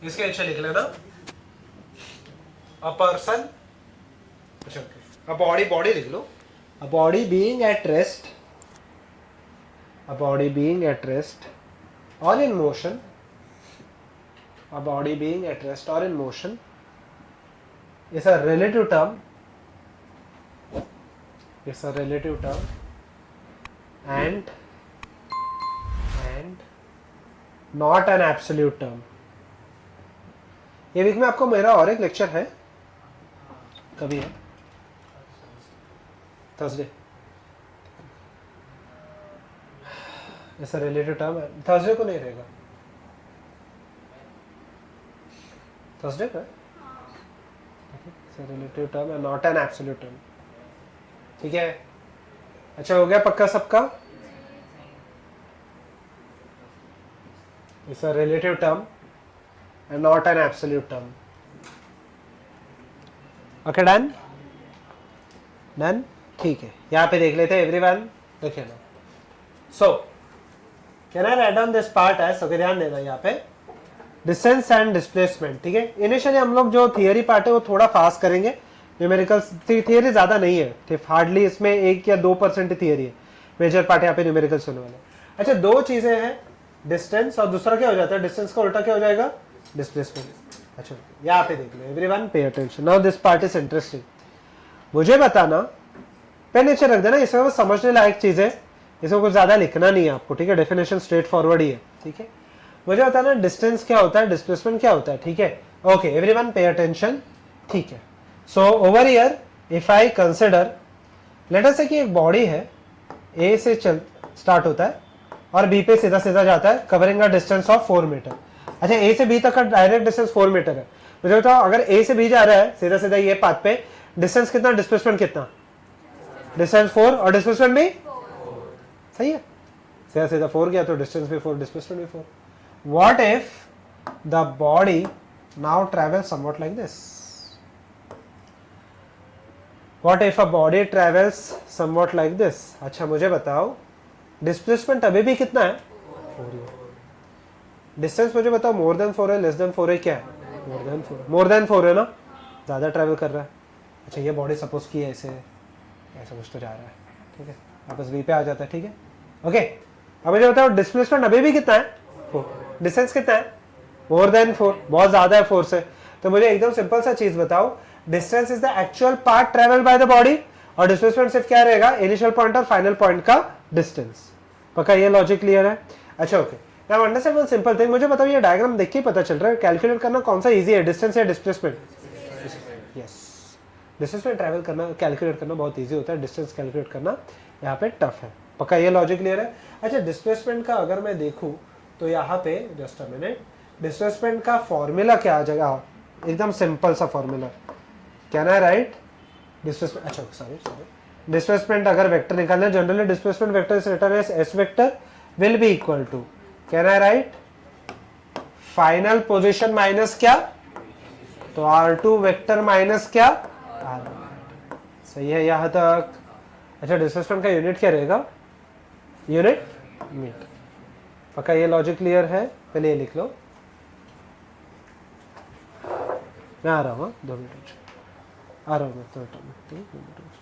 इसके नीचे लिख लेना अ पर्सन, अच्छा अ बॉडी, बॉडी लिख लो, a body being at rest, a body being at rest or in motion, a body being at rest or in motion is a relative term, is a relative term and not an absolute term. ये week में आपको मेरा और एक lecture है, कभी है Thursday, ऐसा रिलेटिव टर्म है, थर्सडे को नहीं रहेगा, थर्सडे का रिलेटिव टर्म है, नॉट एन एब्सोल्यूट टर्म, ठीक है। अच्छा हो गया पक्का सबका, it's a relative term and not an absolute term. Okay done, done, ठीक है। यहाँ पे देख लेते हैं एवरीवन, देखिए ना, so can I write down this part as, okay ध्यान देना यहाँ पे डिस्टेंस एंड डिस्प्लेसमेंट, ठीक है। इनिशियली हम लोग जो थियरी पार्ट है वो थोड़ा फास्ट करेंगे, न्यूमेरिकल थियरी ज्यादा नहीं है, हार्डली इसमें 1 या 2% थियरी है, मेजर पार्ट यहाँ पे न्यूमेरिकल होने वाला है। अच्छा दो चीजें हैं, डिस्टेंस और दूसरा क्या हो जाता है, डिस्टेंस का उल्टा क्या हो जाएगा, डिस्प्लेसमेंट। अच्छा यहाँ पे देख लो everyone, pay attention now, this part is interesting. मुझे बताना, पेन नीचे रख देना, इसमें समझने लायक चीज है, इसमें कुछ ज्यादा लिखना नहीं है आपको, ठीक है, डेफिनेशन स्ट्रेट फॉरवर्ड ही है, ठीक है। मुझे बताना डिस्टेंस क्या होता है, डिस्प्लेसमेंट क्या होता है, ठीक है। ओके एवरीवन पे अटेंशन, ठीक है। So over here if I consider, let us से कि एक बॉडी है, ए से चल स्टार्ट होता है और बी पे सीधा सीधा जाता है, covering a distance of 4 metre. अच्छा ए से बी तक का डायरेक्ट डिस्टेंस 4 मीटर है। मुझे बताओ अगर ए से बी जा रहा है सीधा सीधा ये पाथ पे, डिस्टेंस कितना, डिस्प्लेसमेंट कितना, डिस्टेंस 4 और डिस्प्लेसमेंट भी सही है, सीधा सीधा 4 गया तो डिस्टेंस भी 4, डिस्प्लेसमेंट भी 4। What if the body now travels somewhat like this? What if a body travels somewhat like this? अच्छा मुझे बताओ डिस्प्लेसमेंट अभी भी कितना है, 4 है। डिस्टेंस मुझे बताओ मोर देन 4 है, लेस देन 4 है, क्या है, मोर देन 4, मोर देन 4 है ना, ज़्यादा ट्रैवल कर रहा है। अच्छा ये बॉडी सपोज की ऐसे ऐसा कुछ तो जा रहा है, ठीक है, वापस बी पे आ जाता है, ठीक है। ओके अब मुझे बताओ डिस्प्लेसमेंट अभी भी कितना है, 4, डिस्टेंस कितना है, मोर देन 4, बहुत ज्यादा है 4 से। तो मुझे एकदम सिंपल सा चीज बताओ, distance is the actual path travel by the body और डिस्प्लेसमेंट सिर्फ क्या रहेगा, इनिशियल पॉइंट और फाइनल पॉइंट का डिस्टेंस। पक्का ये लॉजिक क्लियर है। अच्छा okay now understand one simple thing, मुझे बताओ ये डायग्राम देख के पता चल रहा है कैलकुलेट करना कौन सा इजी है, डिस्टेंस या डिस्प्लेसमेंट। यस डिस्टेंस में ट्रैवल करना, कैलकुलेट करना बहुत ईजी होता है, डिस्टेंस कैलकुलेट करना यहाँ पे टफ है। पक्का ये लॉजिक क्लियर है। अच्छा डिस्प्लेसमेंट का अगर मैं देखूँ तो यहाँ पे जस्ट अ मिनट, डिस्प्लेसमेंट का फॉर्मूला क्या आ जाएगा, एकदम सिंपल सा formula, can I write displacement, अच्छा सॉरी डिस्प्लेसमेंट अगर वेक्टर निकालना है, generally displacement vector is written as S vector will be equal to, can I write final position minus क्या, तो R2 वेक्टर माइनस क्या R1, सही है यहाँ तक। अच्छा डिस्प्लेसमेंट का यूनिट क्या रहेगा, यूनिट मीटर। पक्का ये लॉजिक क्लियर है, पहले ये लिख लो, मैं आ रहा हूँ 2 मिनट, आ रहा हूँ मैं 2 मिनट।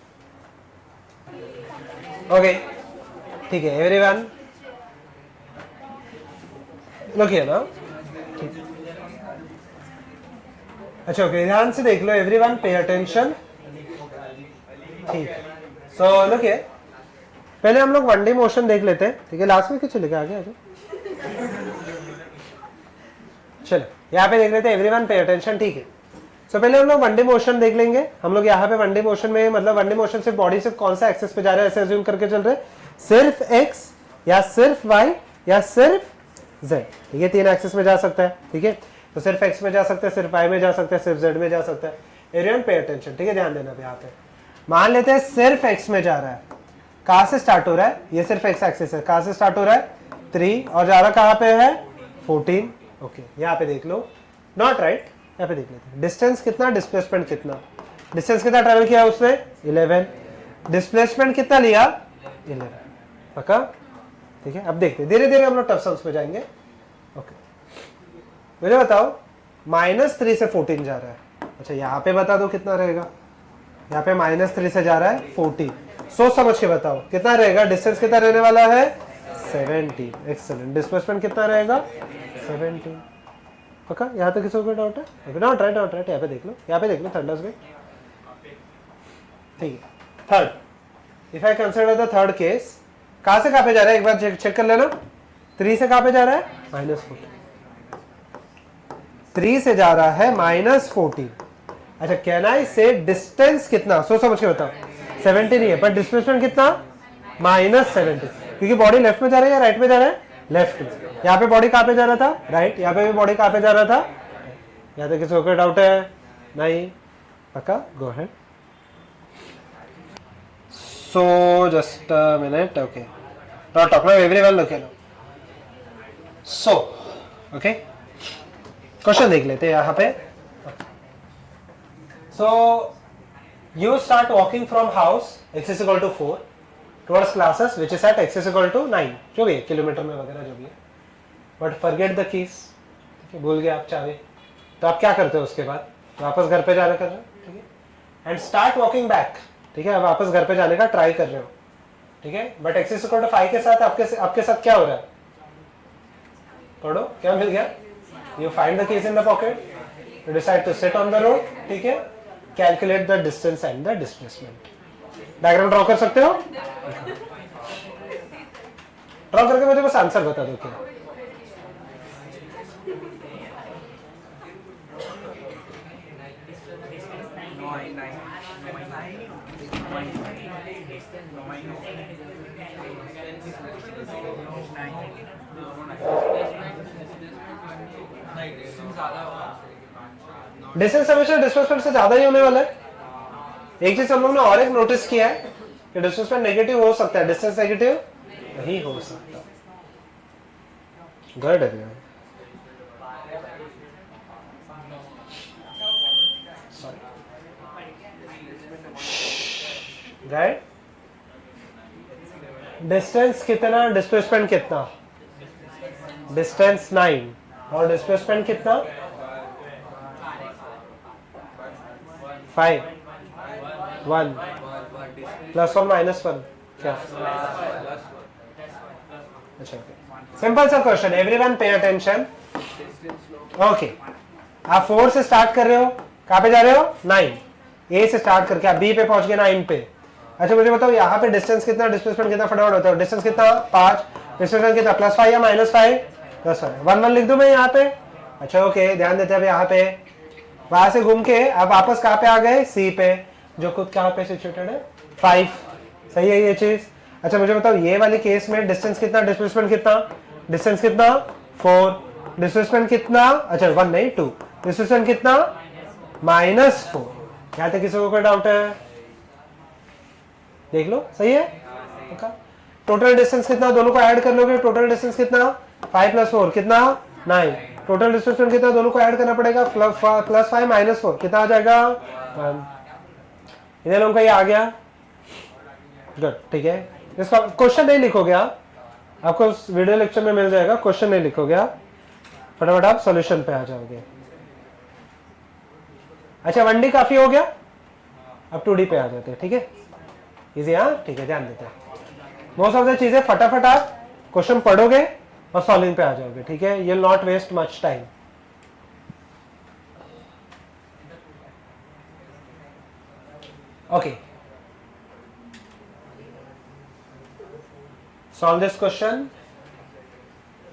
ओके ठीक है एवरीवन, लुक हियर ना, ठीक। अच्छा ओके ध्यान से देख लो एवरीवन, पे अटेंशन, ठीक है। सो लुक हियर, पहले हम लोग 1D मोशन देख लेते हैं, ठीक है, लास्ट में क्या चलेगा आगे आगे, चलो यहाँ पे देख लेते हैं एवरीवन, पे अटेंशन, ठीक है। सो पहले हम लोग 1D मोशन देख लेंगे। हम लोग यहाँ पे 1D मोशन में मतलब 1D मोशन सिर्फ बॉडी सिर्फ कौन सा एक्सेस पे जा रहा है ऐसे अज्यूम करके चल रहे हैं, सिर्फ x या सिर्फ y या सिर्फ z, ठीक है, 3 एक्सेस में जा सकता है, ठीक है। तो सिर्फ x में जा सकता है, सिर्फ y में जा सकता है, सिर्फ z में जा सकता है। एवरीवन पे अटेंशन, ठीक है, ध्यान देना यहाँ पे। मान लेते हैं सिर्फ x में जा रहा है, कहाँ से स्टार्ट हो रहा है, ये सिर्फ x एक्सेस है, कहाँ से स्टार्ट हो रहा है 3 और जा रहा कहाँ पे है 14, ओके यहाँ पे देख लो, नॉट राइट, यहाँ पे देख लेते हैं डिस्टेंस कितना, डिस्प्लेसमेंट कितना, डिस्टेंस कितना ट्रेवल किया उसने 11, डिस्प्लेसमेंट कितना लिया 11, पक्का, ठीक है। अब देखते हैं धीरे धीरे हम लोग टफ सम्स में जाएंगे। ओके मुझे बताओ -3 से 14 जा रहा है। अच्छा यहाँ पे बता दो कितना रहेगा। यहाँ पे -3 से जा रहा है 14। सोच समझ के बताओ कितना रहेगा, डिस्टेंस कितना रहने वाला है 17। एक्सेलेंट। डिस्प्लेसमेंट कितना रहेगा 17। पक्का? यहाँ तो किसी को डाउट है? Not right, not right. यहाँ पे देख लो, यहाँ पे देख लो, थर्ड में। ठीक है, third. If I consider the third case, कहाँ से कहाँ पे जा रहा है एक बार चेक कर लेना। 3 से कहाँ पे जा रहा है -14। 3 से जा रहा है -14। अच्छा, कैन आई से डिस्टेंस कितना, सोच समझ के बताओ। 70 नहीं है, पर डिस्प्लेसमेंट कितना -70, क्योंकि बॉडी लेफ्ट में जा रहा है या राइट में जा रहा है, लेफ्ट में। यहाँ पे बॉडी कहाँ पे जा रहा था, राइट। यहाँ पे भी बॉडी कहाँ पे जा रहा था, यहाँ तो किसी को डाउट है? नहीं? पक्का? Go ahead. So just a minute, okay. Not talk now, everyone look at. So, okay. Question देख लेते हैं यहाँ पे. So you start walking from house x is equal to 4 towards classes which is at x is equal to 9, जो भी है kilometre में वगैरह जो भी है. But forget the keys, ठीक है, भूल गए आप चाबी. तो आप क्या करते हो उसके बाद? वापस घर पे जाना कर रहे हो, ठीक है. And start walking back. ठीक है, अब वापस घर पे जाने का ट्राई कर रहे हो, ठीक है. But X is equal to 5 के साथ आपके साथ क्या हो रहा है, पढ़ो क्या मिल गया. You find the keys in the pocket, you decide to sit on the road, ठीक है. Calculate the distance and the displacement. Diagram draw कर सकते हो? ड्रॉ करके मुझे बस आंसर बता दो क्या. डिस्टेंस हमेशा डिस्प्लेसमेंट से ज्यादा ही होने वाला है. एक चीज हम लोग ने और एक नोटिस किया है कि डिस्प्लेसमेंट नेगेटिव हो सकता है, डिस्टेंस नेगेटिव नहीं हो सकता. Good everyone. राइट. डिस्टेंस कितना, डिस्प्लेसमेंट कितना? डिस्टेंस 9 और डिस्प्लेसमेंट कितना 5, 1 प्लस और -1 क्या? अच्छा, सिंपल सा question. Everyone pay attention. Okay, आप 4 से स्टार्ट कर रहे हो, कहाँ पे जा रहे हो 9. ए से स्टार्ट करके आप बी पे पहुंच गए 9 पे. अच्छा मुझे बताओ यहाँ पे डिस्टेंस कितना, डिस्प्लेसमेंट कितना, फटाफट बताओ. डिस्टेंस कितना 5, डिस्प्लेसमेंट कितना +5 या -5? +5. 1 1 लिख दूं मैं यहाँ पे. अच्छा ओके, ध्यान देते हैं अब यहाँ पे. वहां से घूम के अब वापस कहाँ पे आ गए, सी पे, जो खुद कहाँ पे सिचुएटेड है 5. सही है ये चीज. अच्छा मुझे बताओ ये वाले केस में डिस्टेंस कितना, डिस्प्लेसमेंट कितना? डिस्टेंस कितना 4, डिस्प्लेसमेंट कितना, अच्छा 1 नहीं 2, डिस्प्लेसमेंट कितना -4. यहाँ तक किसी को कोई डाउट है? देख लो, सही है. टोटल डिस्टेंस कितना, दोनों को ऐड कर लोगे. टोटल डिस्टेंस कितना 5 + 4 कितना 9. टोटल डिस्प्लेसमेंट कितना, दोनों को ऐड करना पड़ेगा. +5 -4 कितना आ जाएगा 1. इन्हें लोगों का ये आ गया. गुड, ठीक है. इसका क्वेश्चन नहीं लिखोगे आप, आपको वीडियो लेक्चर में मिल जाएगा. क्वेश्चन नहीं लिखोगे आप, फटाफट आप सॉल्यूशन पे आ जाओगे. अच्छा 1D काफी हो गया, अब 2D पे आ जाते हैं. ठीक है, इजी. हाँ ठीक है, ध्यान देते हैं. मोस्ट ऑफ द चीजें फटाफट आप क्वेश्चन पढ़ोगे और सॉल्विंग पे आ जाओगे. ठीक है, you will not waste much time. Okay, solve this question.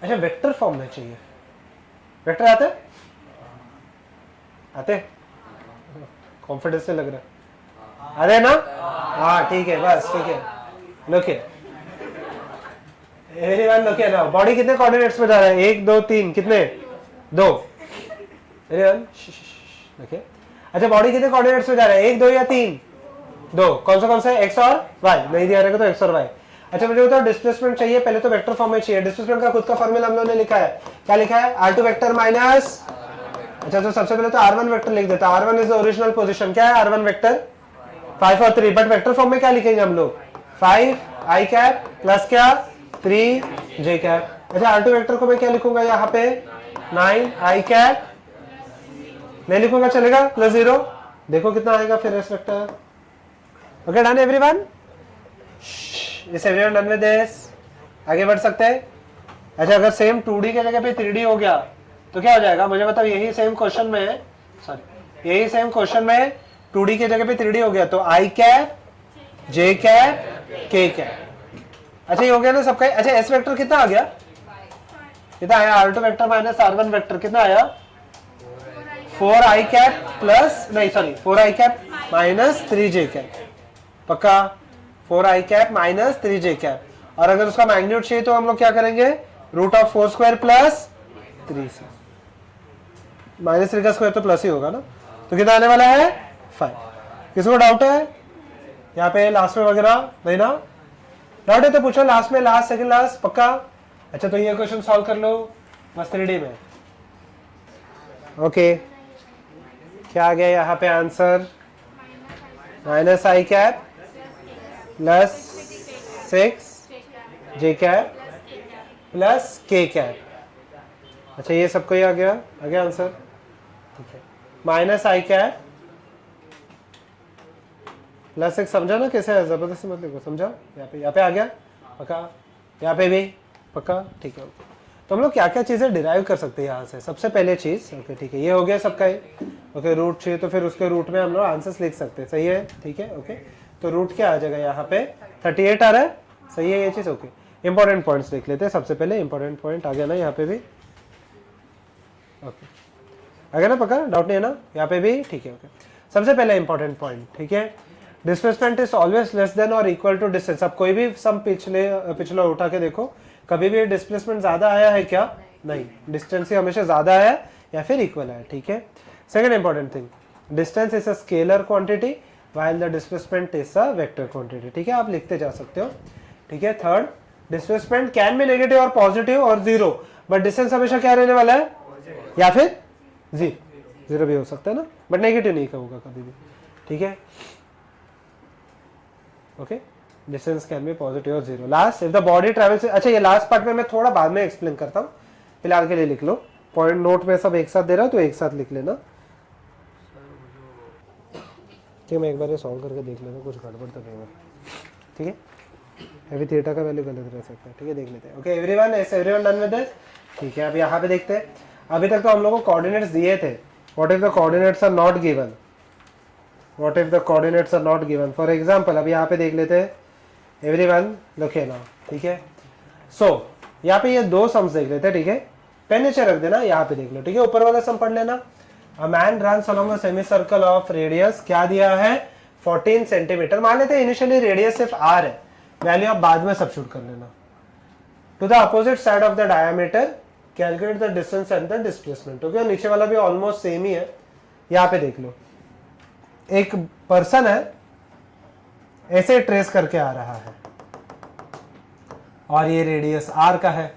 अच्छा वेक्टर फॉर्म में चाहिए. वेक्टर आते आते कॉन्फिडेंस से लग रहा है. अरे ना, हाँ ठीक है, बस ठीक है. Look here, everyone look here now. Body कितने कोऑर्डिनेट्स में जा रहा है, 1 2 3, कितने 2. एवरीवन देखिए. अच्छा बॉडी कितने कोऑर्डिनेट्स में जा रहा है, 1 2 या 3? 2. कौन सा है, x और y? नहीं दिया रहेगा तो x और y. अच्छा मुझे बताओ डिस्प्लेसमेंट चाहिए, पहले तो वेक्टर फॉर्म में चाहिए. डिस्प्लेसमेंट का खुद का फॉर्मूला हम लोगों ने लिखा है. क्या लिखा है, r2 वेक्टर माइनस. अच्छा तो सबसे पहले तो r1 वेक्टर लिख देता. r1 is the original position. क्या है r1 वेक्टर 5 और 3. बट वेक्टर फॉर्म में क्या लिखेंगे हम लोग, 5 i कैप प्लस क्या 3 j कैप. अच्छा r2 वेक्टर को मैं क्या लिखूंगा यहाँ पे, 9 i कैप नहीं लिखूंगा चलेगा, +0, देखो कितना आएगा फिर S vector. Okay done everyone, इस एवरीवन डन विद दिस, आगे बढ़ सकते हैं। अच्छा अगर सेम 2D के जगह पे 3D हो गया तो क्या हो जाएगा मुझे बताओ, यही सेम क्वेश्चन में, सॉरी यही सेम क्वेश्चन में 2D के जगह पे 3D हो गया तो आई कैप जे कैप के कैप। अच्छा ये हो गया ना सबका। अच्छा एस वेक्टर कितना आ गया, कितना आया, R2 vector minus R1 vector कितना आया, 4i कैप प्लस, नहीं sorry 4i cap minus 3j cap, पक्का 4i cap minus 3j cap. और अगर उसका मैग्नीट्यूड चाहिए तो हम लोग क्या करेंगे, √4² प्लस 3 से, -3 का स्क्वायर तो प्लस ही होगा ना, तो कितना आने वाला है 5। किसको डाउट है यहाँ पे लास्ट में वगैरह, नहीं ना, डाउट है तो पूछो लास्ट में, लास्ट सेकंड लास्ट, पक्का। अच्छा तो ये क्वेश्चन सॉल्व कर लो बस 3D में। ओके क्या आ गया यहाँ पे answer, -i cap plus 6j cap plus k cap. अच्छा ये सबको ही आ गया आंसर, ठीक है। -i कैप प्लस 6, समझा ना कैसे है, जबरदस्ती मत लिखो, समझा। यहाँ पे आ गया पक्का, यहाँ पे भी पक्का, ठीक है। तो हम लोग क्या क्या चीजें डिराइव कर सकते हैं यहाँ से, सबसे पहले चीज, ओके ठीक है, ये हो गया सबका ही। ओके रूट चाहिए तो फिर उसके रूट में हम लोग आंसर्स लिख सकते हैं, सही है, ठीक है। ओके तो रूट क्या आ जाएगा यहाँ पे 38 आ रहा है, सही है ये चीज। ओके इंपॉर्टेंट पॉइंट्स देख लेते हैं, सबसे पहले इंपॉर्टेंट पॉइंट आ गया ना यहाँ पे भी, ओके आ गया ना पक्का, डाउट नहीं है ना यहाँ पे भी, ठीक है। ओके सबसे पहले इंपॉर्टेंट पॉइंट, ठीक है, displacement is always less than और इक्वल टू डिस्टेंस। अब कोई भी सम पिछला उठा के देखो, कभी भी डिस्प्लेसमेंट ज्यादा आया है क्या, नहीं, डिस्टेंस ही हमेशा ज्यादा है या फिर इक्वल है, ठीक है। Second important thing, distance is a scalar quantity while the displacement is a vector quantity, ठीक है, आप लिखते जा सकते हो, ठीक है। Third, displacement can be negative और पॉजिटिव और जीरो, बट डिस्टेंस हमेशा क्या रहने वाला है, या फिर जीरो भी हो सकता है ना, बट नेगेटिव नहीं होगा कभी भी, ठीक है। Okay distance can be positive और zero. Last, if the body travels, अच्छा ये लास्ट पार्ट में मैं थोड़ा बाद में एक्सप्लेन करता हूँ, फिलहाल के लिए लिख लो, पॉइंट नोट में सब एक साथ दे रहा हूँ तो एक साथ लिख लेना, ठीक है। मैं एक बार ये सॉल्व करके देख लेता हूँ कुछ गड़बड़ तो नहीं हुआ, ठीक है। अभी थीटा का वैल्यू गलत रह सकता है, ठीक है, देख लेते हैं। Okay everyone, is everyone done with this, ठीक है। अब यहाँ पे देखते हैं, अभी तक तो हम लोगों को कोऑर्डिनेट्स दिए थे, what if the coordinates are not given, what if the coordinates are not given, for example अब यहाँ पे देख लेते हैं एवरीवन, लुक हियर नाउ, ठीक है। सो यहाँ पे ये दो सम्स देख लेते हैं, ठीक है, पेन नीचे रख देना, यहाँ पे देख लो, ठीक है, ऊपर वाला सम पढ़ लेना। A man runs along a semi circle of radius, क्या दिया है 14 सेंटीमीटर, मान लेते हैं इनिशियली रेडियस सिर्फ r है, वैल्यू आप बाद में सब्स्टिट्यूट कर लेना। To the opposite side of the diameter calculate the distance and the displacement, okay नीचे वाला भी ऑलमोस्ट सेम ही है। यहाँ पे देख लो, एक पर्सन है ऐसे ट्रेस करके आ रहा है और ये रेडियस r का है,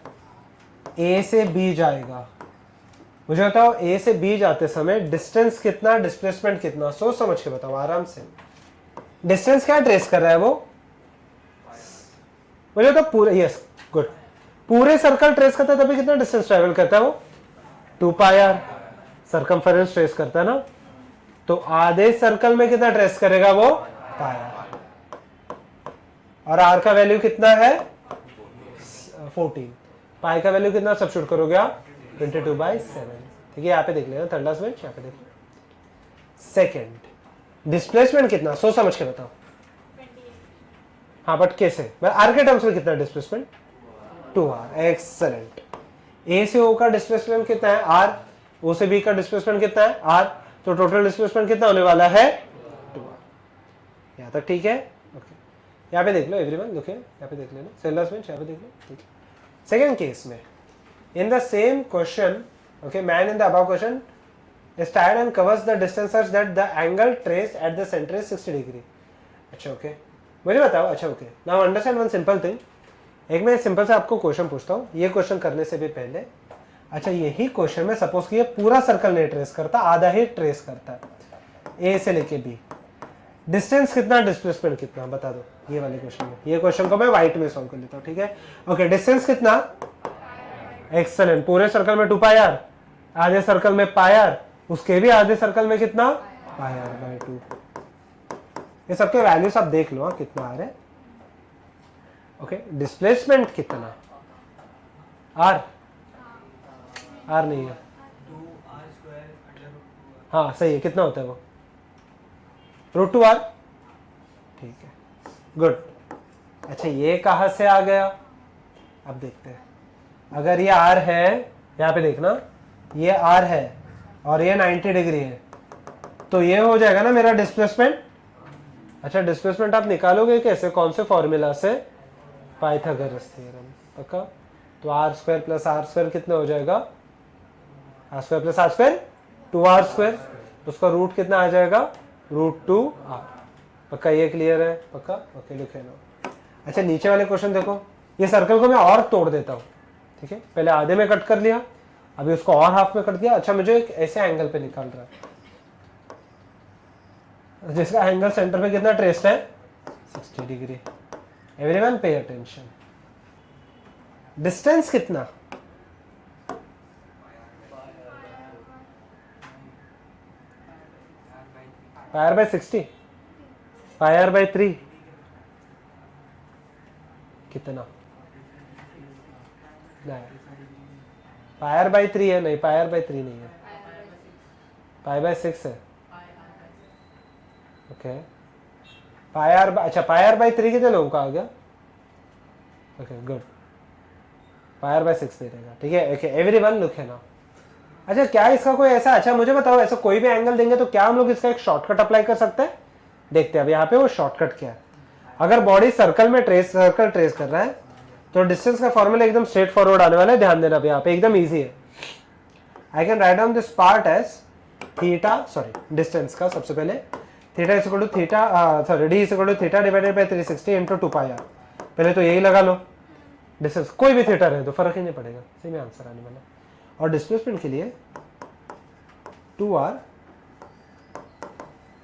a से b जाएगा, मुझे बताओ a से b जाते समय डिस्टेंस कितना, डिस्प्लेसमेंट कितना, सोच समझ के बताओ आराम से। डिस्टेंस क्या ट्रेस कर रहा है वो, मुझे तो पूरे, यस गुड, पूरे सर्कल ट्रेस करता है तभी कितना डिस्टेंस ट्रेवल करता है वो, 2πr सर्कमफेरेंस ट्रेस करता है ना, तो आधे सर्कल में कितना ट्रेस करेगा वो, πr, और r का वैल्यू कितना है 14, पाई का वैल्यू कितना सब्स्टिट्यूट करोगे आप 22/7, ठीक है। यहाँ पे देख लेना, थर्ड लास्ट में यहाँ पे देख लो। सेकेंड, डिस्प्लेसमेंट कितना, सोच समझ के बताओ, हाँ बट कैसे, आर के टर्म्स में कितना डिस्प्लेसमेंट 2r, एक्सेलेंट। ए से ओ का डिस्प्लेसमेंट कितना है r, ओ से बी का डिस्प्लेसमेंट कितना है r, तो टोटल डिस्प्लेसमेंट कितना होने वाला है 2r, यहाँ तक ठीक है। ओके यहाँ पे देख लो एवरीवन, देखिए यहाँ पे देख लेना, सेलर्स में यहाँ पे देख लो, ठीक है। सेकेंड केस में, in the same question, okay, man in the above question is tied and covers the distance such that the angle traced at the center is 60 degree. अच्छा ओके मुझे बताओ, अच्छा okay now understand one simple thing, एक मैं simple से आपको question पूछता हूँ, ये क्वेश्चन करने से भी पहले, अच्छा यही क्वेश्चन में सपोज कि ये पूरा सर्कल नहीं ट्रेस करता, आधा ही ट्रेस करता है, ए से लेके बी, डिस्टेंस कितना, डिस्प्लेसमेंट कितना, बता दो ये वाले क्वेश्चन में। ये क्वेश्चन को मैं व्हाइट में सॉल्व कर लेता हूँ, ठीक है। ओके डिस्टेंस कितना, एक्सेलेंट, पूरे सर्कल में 2πr, आधे सर्कल में πr, उसके भी आधे सर्कल में कितना, पाई आर बाई 2। ये सबके वैल्यूज आप देख लो हाँ कितना आ रहा है। ओके, डिस्प्लेसमेंट कितना, आर, आर नहीं है, हाँ सही है, कितना होता है वो, √2r, ठीक है, गुड। अच्छा ये कहाँ से आ गया, अब देखते हैं। अगर ये r है, यहाँ पे देखना, ये r है और ये 90 डिग्री है, तो ये हो जाएगा ना मेरा डिस्प्लेसमेंट। अच्छा डिस्प्लेसमेंट आप निकालोगे कैसे, कौन से फॉर्मूला से, पाइथागोरस थ्योरम, पक्का। तो r² + r² कितना हो जाएगा, r² + r², 2r², उसका रूट कितना आ जाएगा, √2r, पक्का। ये क्लियर है, पक्का, ओके लिखे लो। अच्छा नीचे वाले क्वेश्चन देखो, ये सर्कल को मैं और तोड़ देता हूँ, ठीक है, पहले आधे में कट कर लिया, अभी उसको और हाफ में कट दिया। अच्छा मुझे एक ऐसे एंगल पे निकाल रहा है जिसका एंगल सेंटर पे कितना ट्रेस्ड है, 60 डिग्री। Everyone pay attention. डिस्टेंस कितना, pi R by 60, pi R by 3 कितना, नहीं पाई आर बाई 3 है, नहीं पाई आर बाई 3 नहीं है, पाई बाई 6 है। ओके पाई आर, अच्छा पाई आर बाई 3 कितने लोगों का आ गया, okay good, pi R by 6 दे देगा, ठीक है। ओके एवरीवन लुक है ना। अच्छा क्या इसका कोई ऐसा, अच्छा मुझे बताओ, ऐसा कोई भी एंगल देंगे तो क्या हम लोग इसका एक शॉर्टकट अप्लाई कर सकते हैं, देखते हैं अब यहाँ पे वो शॉर्टकट क्या है। अगर बॉडी सर्कल में सर्कल ट्रेस कर रहा है तो डिस्टेंस का फॉर्मूला एकदम स्ट्रेट फॉरवर्ड आने वाला है, ध्यान देना यहाँ पे एकदम इजी है। I can write down this part as theta, sorry distance का सबसे पहले theta equal to theta, sorry D equal to theta divided by 360 into 2 pi R. पहले तो यही लगा लो, डिस्टेंस कोई भी थीटा रहे तो फर्क ही नहीं पड़ेगा, सही में आंसर आने वाला। और डिस्प्लेसमेंट के लिए 2r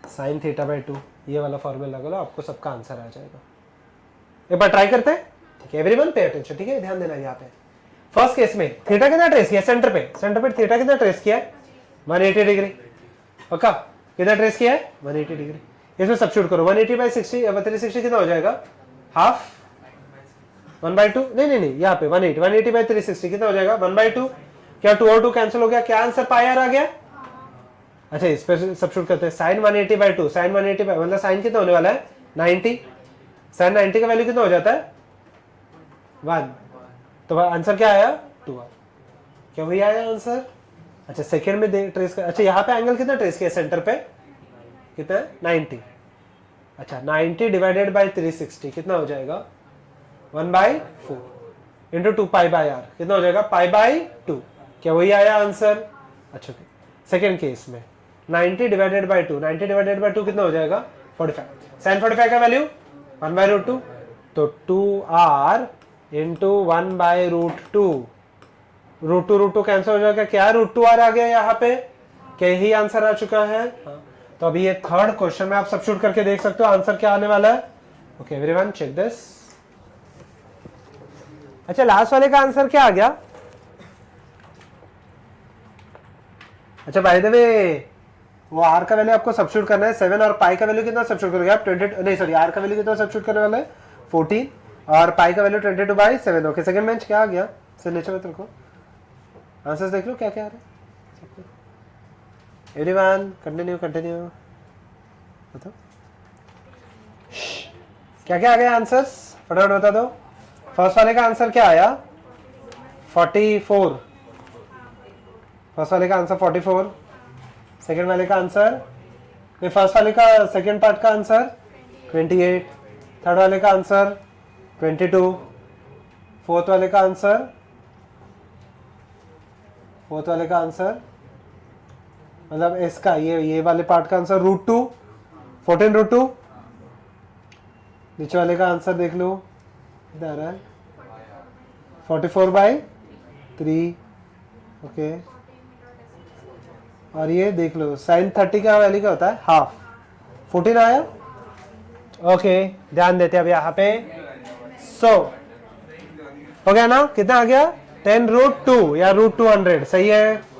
साइन थीटा बाई 2, ये वाला फॉर्मूला लगा लो, आपको सबका आंसर आ जाएगा। एक बार ट्राई करते हैं, ठीक है एवरीवन पे अटेंशन, ठीक है ध्यान देना। यहाँ पे फर्स्ट केस में थीटा कितना ट्रेस किया, सेंटर पे थीटा कितना ट्रेस किया है, 180 डिग्री, पक्का कितना ट्रेस किया है, 180 डिग्री। इसमें सब्स्टिट्यूट करो, 180 बाई 60 360 कितना हो जाएगा, हाफ, 1/2, नहीं यहाँ पे 180 बाई 360 कितना हो जाएगा, 1/2। क्या 2 और 2 कैंसिल हो गया, क्या आंसर पाई आर आ गया। अच्छा इस पर सब्स्टिट्यूट करते हैं, साइन 180 बाई 2, साइन 180 बाई मतलब साइन कितना होने वाला है 90, साइन 90 का वैल्यू कितना हो जाता है 1, तो आंसर क्या आया 2r, क्या वही आया आंसर। अच्छा सेकेंड में ट्रेस कर, अच्छा यहाँ पे एंगल कितना ट्रेस किया सेंटर पे, कितना 90। अच्छा 90 डिवाइडेड बाई 360 कितना हो जाएगा 1/4 इंटू 2 पाई बाई आर, कितना हो जाएगा पाई बाई 2, क्या वही आया आंसर। अच्छा सेकेंड केस में 90 डिवाइडेड बाई 2, 90 डिवाइडेड बाई 2 कितना हो जाएगा 45, साइन 45 का वैल्यू 1/√2, तो 2r इंटू 1/√2, √2 कैंसिल हो जाएगा, क्या √2r आ गया यहाँ पे, क्या यही आंसर आ चुका है। हाँ। तो अभी ये थर्ड क्वेश्चन में आप सब्स्टिट्यूट करके देख सकते हो आंसर क्या आने वाला है। Okay everyone check this. अच्छा लास्ट वाले का आंसर क्या आ गया, अच्छा बाय द वे वो r का वैल्यू आपको सब्स्टिट्यूट करना है 7, और पाई का वैल्यू कितना सब्स्टिट्यूट करोगे आप 20, नहीं सॉरी r का वैल्यू कितना सब्स्टिट्यूट करने वाला है 14, और पाई का वैल्यू 22/7। ओके सेकंड बेंच क्या आ गया, सर नीचे मत रखो, आंसर्स देख लो क्या क्या आ रहा है। एवरीवन कंटिन्यू बताओ क्या क्या आ गया आंसर्स, फटाफट बता दो। फर्स्ट वाले का आंसर क्या आया 44, फर्स्ट वाले का आंसर 44, सेकंड वाले का आंसर, फर्स्ट वाले का सेकंड पार्ट का आंसर 28, थर्ड वाले का आंसर 22, फोर्थ वाले का आंसर मतलब इसका ये वाले पार्ट का आंसर √2, 14√2। नीचे वाले का आंसर देख लो इधर आ रहा है 44/3। ओके और ये देख लो साइन 30 का वैल्यू क्या होता है हाफ, 14 आया। ओके ध्यान देते हैं अब यहाँ पे, सो हो गया ना, कितना आ गया 10√2 या √200, सही है।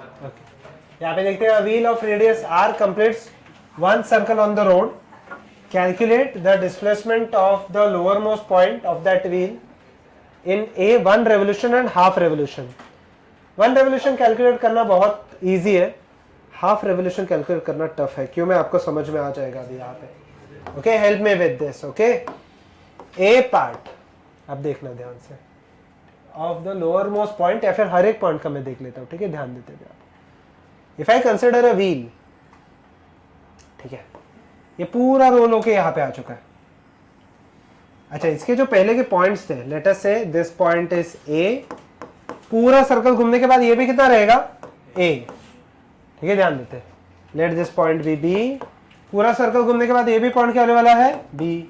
यहाँ पे देखते हैं wheel of radius r completes one circle on the road. Calculate the displacement of the lowermost point of that wheel in a 1 revolution and half revolution. 1 revolution calculate करना बहुत इजी है, हाफ रेवोल्यूशन कैलकुलेट करना tough है. क्यों? मैं आपको समझ में आ जाएगा अभी यहाँ पे. Okay, help me with this. Okay, A part अब देखना ध्यान से of the lower most point, या फिर हर एक पॉइंट का मैं देख लेता हूँ. ठीक है, ध्यान देते हुए आप. If I consider a wheel, ठीक है, ये पूरा रोल होके यहाँ पे आ चुका है. अच्छा, इसके जो पहले के पॉइंट्स थे, लेट अस से दिस पॉइंट इज ए, पूरा सर्कल घूमने के बाद ये भी कितना रहेगा? ए. ठीक है, ध्यान देते हैं. Let this point B B, पूरा सर्कल घूमने के बाद ये भी पॉइंट क्या होने वाला है? बी.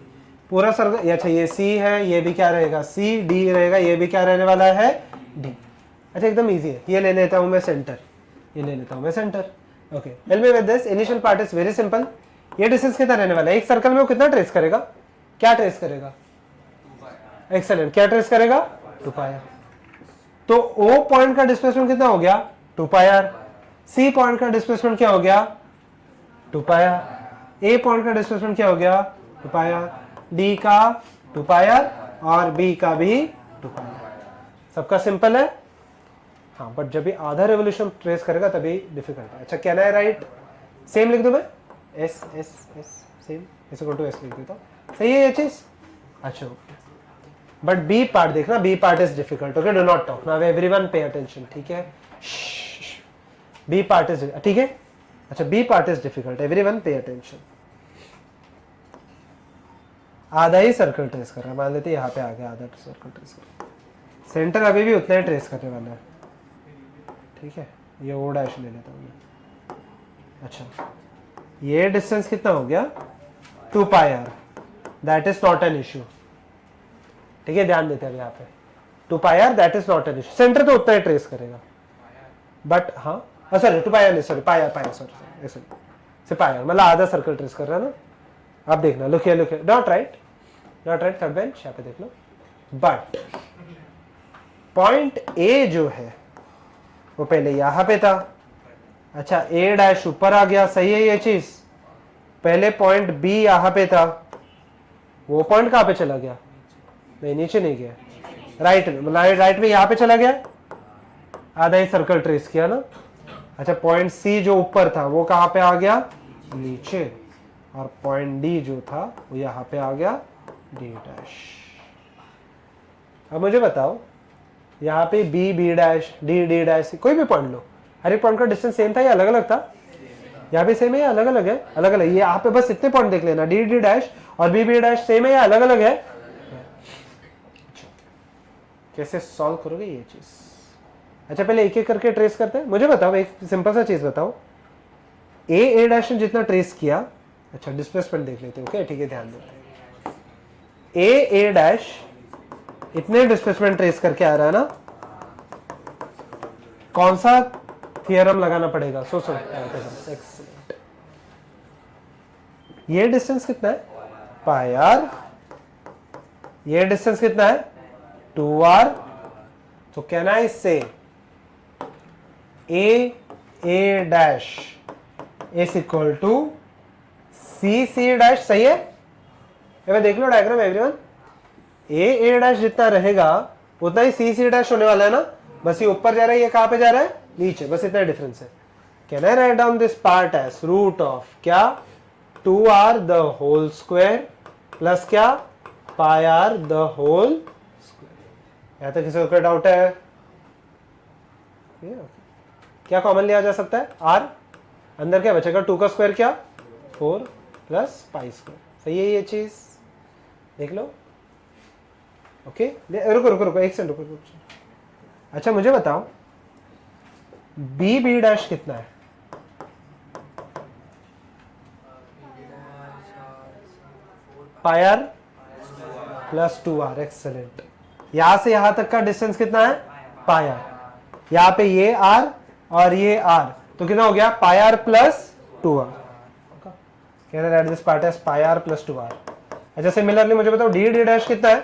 पूरा सर्कल, अच्छा ये सी है, ये भी क्या रहेगा? सी. डी रहेगा, ये भी क्या रहने वाला है? डी. अच्छा, एकदम इजी है. ये ले लेता हूं मैं सेंटर, ये ले लेता हूं मैं centre. Okay, help me with this. Initial part is very simple. ये डिस्टेंस कितना रहने वाला है? एक सर्कल में वो कितना ट्रेस करेगा? क्या ट्रेस करेगा? एक्सेलेंट. क्या ट्रेस करेगा? 2 पाई आर. तो O पॉइंट का डिस्प्लेसमेंट कितना हो गया? 2 पाई आर. C पॉइंट का डिस्प्लेसमेंट क्या हो गया? 2 पाई आर. A पॉइंट का डिस्प्लेसमेंट क्या हो गया? 2 पाई आर. D का 2 पाई आर और B का भी 2 पाई आर. सबका सिंपल है. हाँ, बट जब भी आधा रेवोल्यूशन ट्रेस करेगा तभी डिफिकल्ट है. अच्छा, कैन आई राइट सेम लिख दूं मैं? S S S same is equal to S लिख देता हूं. सही है ये चीज? अच्छा, बट बी पार्ट देखना, B part is difficult. Okay, do not talk now, everyone pay attention. ठीक है, बी पार्ट इज, ठीक है. अच्छा, B part is difficult, everyone pay attention. आधा ही सर्कल ट्रेस कर रहा है, मान लेते हैं यहाँ पे आ गया आधा सर्कल ट्रेस कर. सेंटर अभी भी उतना ही ट्रेस करने वाला है. ठीक है, ये ओ डैश ले लेता हूँ मैं. अच्छा, ये डिस्टेंस कितना हो गया? 2 pi R. That is not an issue. ठीक है, ध्यान देते हैं यहाँ पे 2 pi R, that is not an issue. Centre तो उतना ही ट्रेस करेगा, बट हाँ, सॉरी 2 पाई आर नहीं, सॉरी पाई आर, सॉरी से पाई आर, मतलब आधा सर्कल ट्रेस कर रहा है ना. आप देखना, look here, not right, third bench, यहाँ पे देख लो. बट पॉइंट ए जो है वो पहले यहाँ पे था. अच्छा, ए डैश ऊपर आ गया, सही है ये चीज. पहले पॉइंट बी यहाँ पे था, वो पॉइंट कहाँ पे चला गया? नहीं, नीचे नहीं गया, राइट में, राइट में यहाँ पे चला गया, आधा ही सर्कल ट्रेस किया ना. अच्छा, पॉइंट सी जो ऊपर था वो कहाँ पे आ गया? नीचे. और पॉइंट डी जो था वो यहाँ पे आ गया, डी डैश. अब मुझे बताओ, यहाँ पे B B dash, D D dash, कोई भी पॉइंट लो, हर एक पॉइंट का डिस्टेंस सेम था या अलग अलग था? यहाँ पे सेम है या अलग अलग है? अलग अलग. ये यहाँ पे बस इतने पॉइंट देख लेना, डी डी डैश और बी बी डैश सेम है या अलग अलग है? कैसे सॉल्व करोगे ये चीज? अच्छा, पहले एक एक करके ट्रेस करते हैं. मुझे बताओ, एक सिंपल सा चीज बताओ, ए डैश ने जितना ट्रेस किया, अच्छा डिस्प्लेसमेंट देख लेते हैं. ओके, ठीक है, ध्यान देते हैं. ए डैश इतने डिस्प्लेसमेंट ट्रेस करके आ रहा है ना. कौन सा थियरम लगाना पड़ेगा? सोचो. एक्सीलेंट. ये डिस्टेंस कितना है? Pi are. ये डिस्टेंस कितना है? 2r. तो can I say A dash is equal to C dash. सही है? देख लो डायग्राम एवरीवन. ए डैश जितना रहेगा उतना ही सी डैश होने वाला है ना. बस ये ऊपर जा रहा है, ये कहां पे जा रहा है? नीचे. बस इतना डिफरेंस है. Can I write down this part as root of क्या? 2r the whole square plus क्या? Pi R the whole. यहां तक किसी को डाउट है? क्या कॉमन लिया जा सकता है? r. अंदर क्या बचेगा? 2 का स्क्वायर क्या? 4 प्लस पाई स्क्वायर. सही है ये चीज? देख लो. ओके, रुको एक सेकंड रुको. अच्छा, मुझे बताओ, बी डैश कितना है? Pi R plus 2r. Excellent. यहां से यहां तक का डिस्टेंस कितना है? Pi are. यहां पे ये r और ये r, तो कितना हो गया? Pi R plus 2r. Can I write this part as pi R plus 2r. अच्छा, सिमिलरली मुझे बताओ डी डैश कितना है?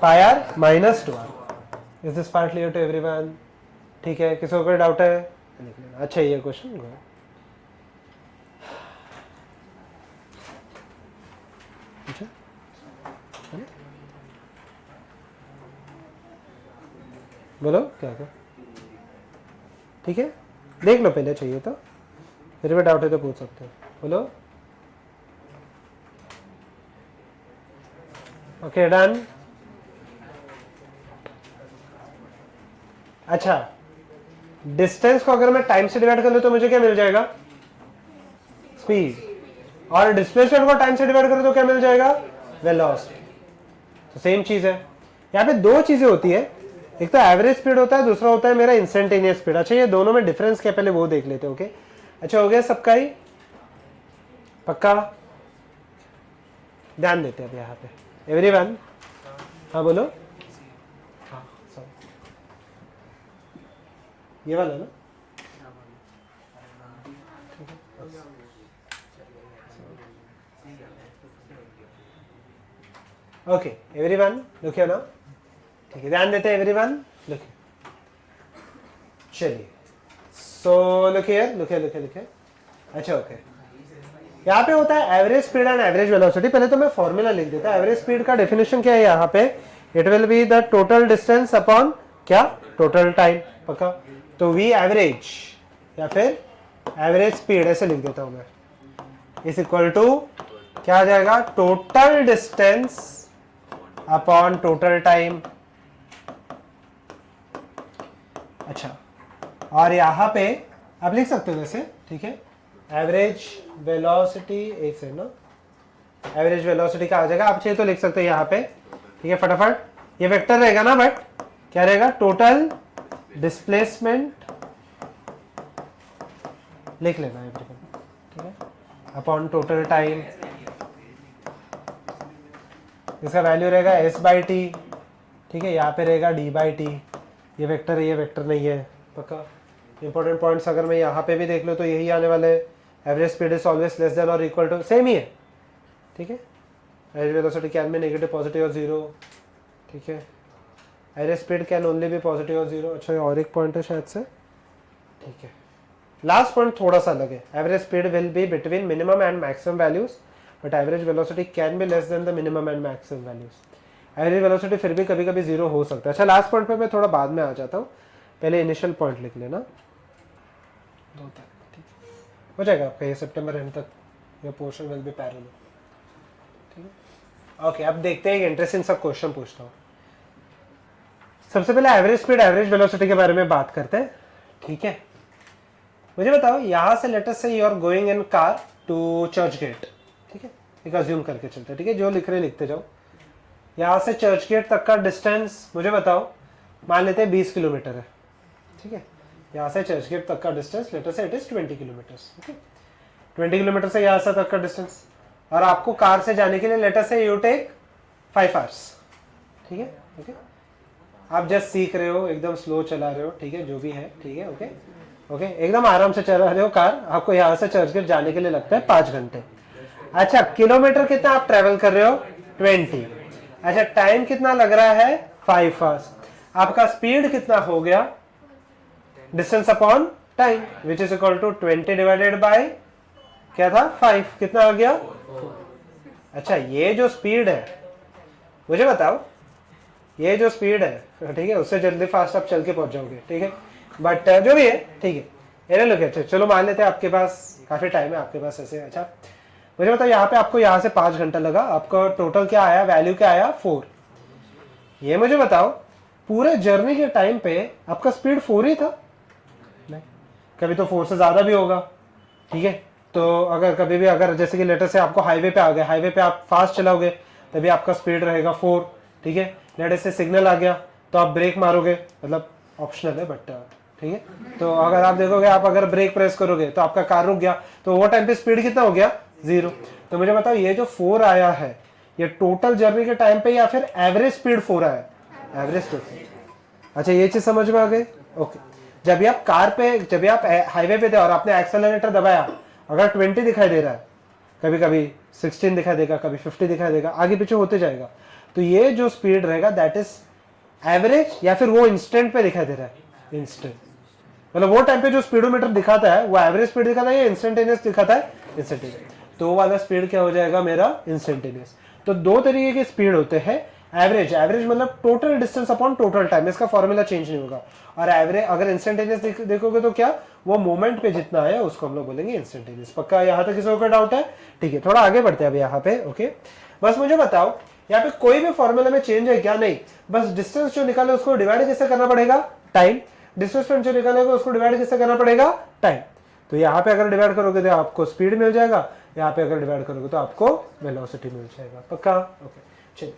Pi R minus 2r. Is this part clear to everyone? ठीक है, किसी को कोई डाउट है? लिख लेना। अच्छा ये क्वेश्चन अच्छा बोलो क्या क्या ठीक है, देख लो पहले, चाहिए तो फिर भी डाउट है तो पूछ सकते हो, बोलो। Okay done. अच्छा डिस्टेंस को अगर मैं टाइम से डिवाइड कर लूं तो मुझे क्या मिल जाएगा? स्पीड। और डिस्प्लेसमेंट को टाइम से डिवाइड करो तो क्या मिल जाएगा? वेलोसिटी। तो सेम चीज है। यहाँ पे दो चीजें होती है, एक तो एवरेज स्पीड होता है, दूसरा होता है मेरा इंस्टेंटेनियस स्पीड। अच्छा ये दोनों में डिफरेंस क्या पहले वो देख लेते हैं। ओके अच्छा हो गया सबका ही पक्का? ध्यान देते हैं अब यहाँ पे एवरीवन। हाँ बोलो। हाँ सॉरी ये वाला ना, okay everyone look here now. ठीक है ध्यान देते हैं एवरीवन, लुक। चलिए so look here look here look here look here. अच्छा ओके यहाँ पे होता है average speed and average velocity. पहले तो मैं फॉर्मूला लिख देता हूँ। एवरेज स्पीड का डेफिनेशन क्या है यहाँ पे? It will be the total distance upon क्या? Total time. पक्का? तो वी एवरेज या फिर एवरेज स्पीड ऐसे लिख देता हूं मैं, इज इक्वल टू क्या आ जाएगा? Total distance upon total time. अच्छा और यहां पे आप लिख सकते हो वैसे, ठीक है, एवरेज वेलोसिटी, एक सेकंड ना, एवरेज वेलोसिटी का आ जाएगा, आप चाहिए तो लिख सकते हो यहाँ पे, ठीक है फटाफट। ये वेक्टर रहेगा ना, बट क्या रहेगा? टोटल डिस्प्लेसमेंट लिख लेना है, ठीक है, अपॉन टोटल टाइम। इसका वैल्यू रहेगा s बाई टी, ठीक है, यहाँ पे रहेगा d बाई टी। ये वेक्टर है, ये वेक्टर नहीं है। पक्का? इंपॉर्टेंट पॉइंट्स अगर मैं यहाँ पे भी देख लो तो यही आने वाले। Average speed is always less than और इक्वल टू, सेम ही है, ठीक है। Average velocity can be negative, positive और जीरो, ठीक है। Average speed can only be positive और जीरो। अच्छा और एक पॉइंट है शायद से, ठीक है। लास्ट पॉइंट थोड़ा सा अलग है। Average speed will be between minimum and maximum values, but average velocity can be less than the minimum and maximum values. Average velocity फिर भी कभी कभी जीरो हो सकता है। अच्छा लास्ट पॉइंट पे मैं थोड़ा बाद में आ जाता हूँ, पहले इनिशियल पॉइंट लिख लेना। दो तक ठीक हो जाएगा आपका ये सितंबर एंड तक, ये पोर्शन विल बी पैरेलल, ठीक है। ओके अब देखते हैं एक इंटरेस्टिंग सा क्वेश्चन पूछता हूँ। सबसे पहले एवरेज स्पीड एवरेज वेलोसिटी के बारे में बात करते हैं, ठीक है। मुझे बताओ यहाँ से लेटर से you are going in car to church gate, ठीक है, एक अज्यूम करके चलते, ठीक है, जो लिख रहे लिखते जाओ। यहाँ से चर्च गेट तक का डिस्टेंस मुझे बताओ, मान लेते हैं 20 किलोमीटर है, ठीक है। यहाँ से चर्च गेट तक का डिस्टेंस लेटर से it is 20 kilometre, okay. 20 kilometre से यहाँ से तक का डिस्टेंस, और आपको कार से जाने के लिए लेटर से यू टेक 5 आवर्स, ठीक है, ओके। आप जस्ट सीख रहे हो, एकदम स्लो चला रहे हो, ठीक है, जो भी है, ठीक है, ओके ओके, एकदम आराम से चला रहे हो कार, आपको यहाँ से चर्च गेट जाने के लिए लगता है 5 घंटे। अच्छा किलोमीटर कितना आप ट्रेवल कर रहे हो? 20। अच्छा टाइम कितना लग रहा है? 5 आवर्स। आपका स्पीड कितना हो गया? Distance upon time which is equal to 20 divided by क्या था? 5। कितना आ गया? 4। अच्छा ये जो स्पीड है, मुझे बताओ, ये जो स्पीड है, ठीक है, उससे जल्दी फास्ट आप चल के पहुंच जाओगे, ठीक है, बट जो भी है, ठीक है। ये लोग अच्छा चलो मान लेते हैं आपके पास काफी टाइम है आपके पास ऐसे। अच्छा मुझे बताओ यहाँ पे आपको यहाँ से 5 घंटा लगा, आपका टोटल क्या आया, वैल्यू क्या आया? 4। ये मुझे बताओ पूरे जर्नी के टाइम पे आपका स्पीड 4 ही था? नहीं, कभी तो 4 से ज्यादा भी होगा, ठीक है। तो अगर कभी भी अगर जैसे कि लेटर से आपको हाईवे पे आ गए, हाईवे पे आप फास्ट चलाओगे तभी आपका स्पीड रहेगा 4, ठीक है। लेटर से सिग्नल आ गया तो आप ब्रेक मारोगे, मतलब ऑप्शनल है बट ठीक है। तो अगर आप देखोगे, आप अगर ब्रेक प्रेस करोगे तो आपका कार रुक गया, तो वो टाइम पे स्पीड कितना हो गया? 0। तो मुझे बताओ ये जो 4 आया है, ये टोटल जर्नी के टाइम पे या फिर एवरेज स्पीड 4 आया? Average speed. अच्छा ये चीज समझ में आ गई, ओके। जब भी आप कार पे, जब भी आप हाईवे पे थे और आपने एक्सेलरेटर दबाया, अगर 20 दिखाई दे रहा है, कभी कभी 16 दिखाई देगा, कभी 50 दिखाई देगा, आगे पीछे होते जाएगा, तो ये जो स्पीड रहेगा दैट इज एवरेज, या फिर वो इंस्टेंट पे दिखाई दे रहा है? इंस्टेंट। मतलब वो टाइम पे जो स्पीडोमीटर दिखाता है वो एवरेज स्पीड दिखाता है या इंस्टेंटेनियस दिखाता है? इंस्टेंटेनियस। तो वो वाला स्पीड क्या हो जाएगा मेरा? इंस्टेंटेनियस। तो दो तरीके की स्पीड होते हैं। एवरेज, एवरेज मतलब total distance upon total time, इसका फॉर्मूला चेंज नहीं होगा। और एवरेज अगर इंस्टेंटेनियस देखोगे तो क्या, वो मोमेंट पे जितना है उसको हम लोग बोलेंगे इंस्टेंटेनियस। पक्का यहाँ तक किसी को डाउट है? ठीक है, थोड़ा आगे बढ़ते हैं अब यहाँ पे। ओके, बस मुझे बताओ यहाँ पे कोई भी फॉर्मूला में चेंज है क्या? नहीं, बस डिस्टेंस जो निकाले उसको डिवाइड किससे करना पड़ेगा? टाइम। डिस्प्लेसमेंट जो निकालेगा उसको डिवाइड किससे करना पड़ेगा? टाइम। तो यहाँ पे अगर डिवाइड करोगे तो आपको स्पीड मिल जाएगा, यहाँ पे अगर डिवाइड करोगे तो आपको वेलोसिटी मिल जाएगा। पक्का? ओके, चलिए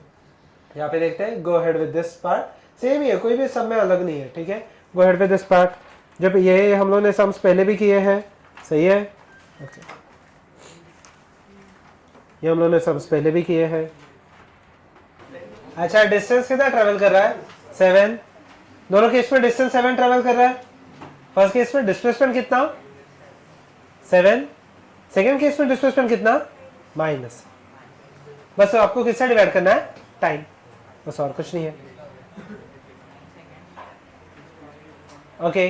यहाँ पे देखते हैं। Go ahead with this part. Same ही है, कोई भी सब में अलग नहीं है। ठीक है, गो हेड विद दिस पार्ट। जब ये हम लोगों ने सम्स पहले भी किए हैं, सही है? ओके, ये हम लोगों ने सम्स पहले भी किए हैं। अच्छा, डिस्टेंस कितना ट्रेवल कर रहा है? 7। दोनों केस में डिस्टेंस 7 ट्रेवल कर रहा है। फर्स्ट केस में डिस्प्लेसमेंट कितना? 7। सेकेंड केस में डिस्प्लेसमेंट कितना? माइनस। बस आपको किससे डिवाइड करना है? टाइम, बस और कुछ नहीं है। ओके,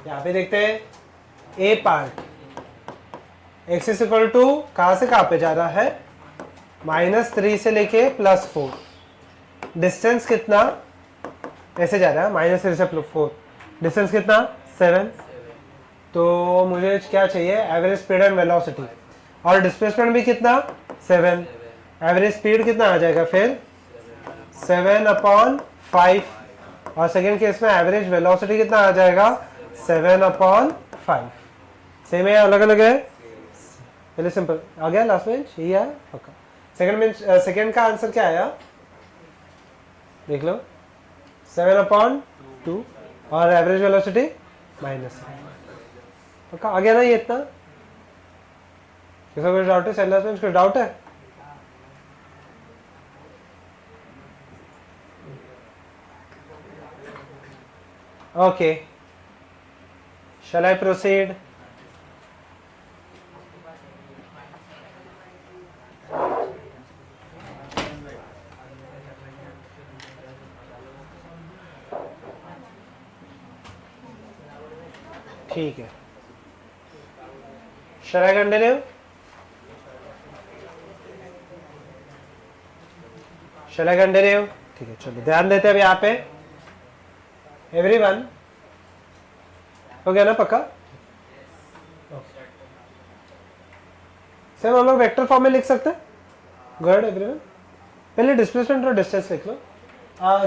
यहाँ पे देखते हैं A part. X is equal to कहां से कहां पे जा रहा है? -3 से लेके +4। डिस्टेंस कितना? ऐसे जा रहा है -3 से +4। डिस्टेंस कितना? 7। तो मुझे क्या चाहिए? Average speed and velocity. और डिस्प्लेसमेंट भी कितना? 7। एवरेज स्पीड कितना आ जाएगा फिर? 7/5। और सेकेंड केस में एवरेज वेलोसिटी कितना आ जाएगा? 7/5। सेम है, अलग अलग है? पहले सिंपल आ गया, लास्ट में यही है। पक्का। सेकेंड का आंसर क्या आया? देख लो, 7/2 और एवरेज वेलोसिटी -। पक्का आ गया ना ये इतना? किसी को डाउट है? लास्ट में कुछ डाउट है? Okay, shall I proceed? ठीक है, shall I continue? Shall I continue? ठीक है, चलिए ध्यान देते हैं अब यहाँ पे। एवरीवन हो गया ना? पक्का? सेम हम लोग वेक्टर फॉर्म में लिख सकते हैं। गुड एवरीवन, पहले डिस्प्लेसमेंट और डिस्टेंस लिख लो।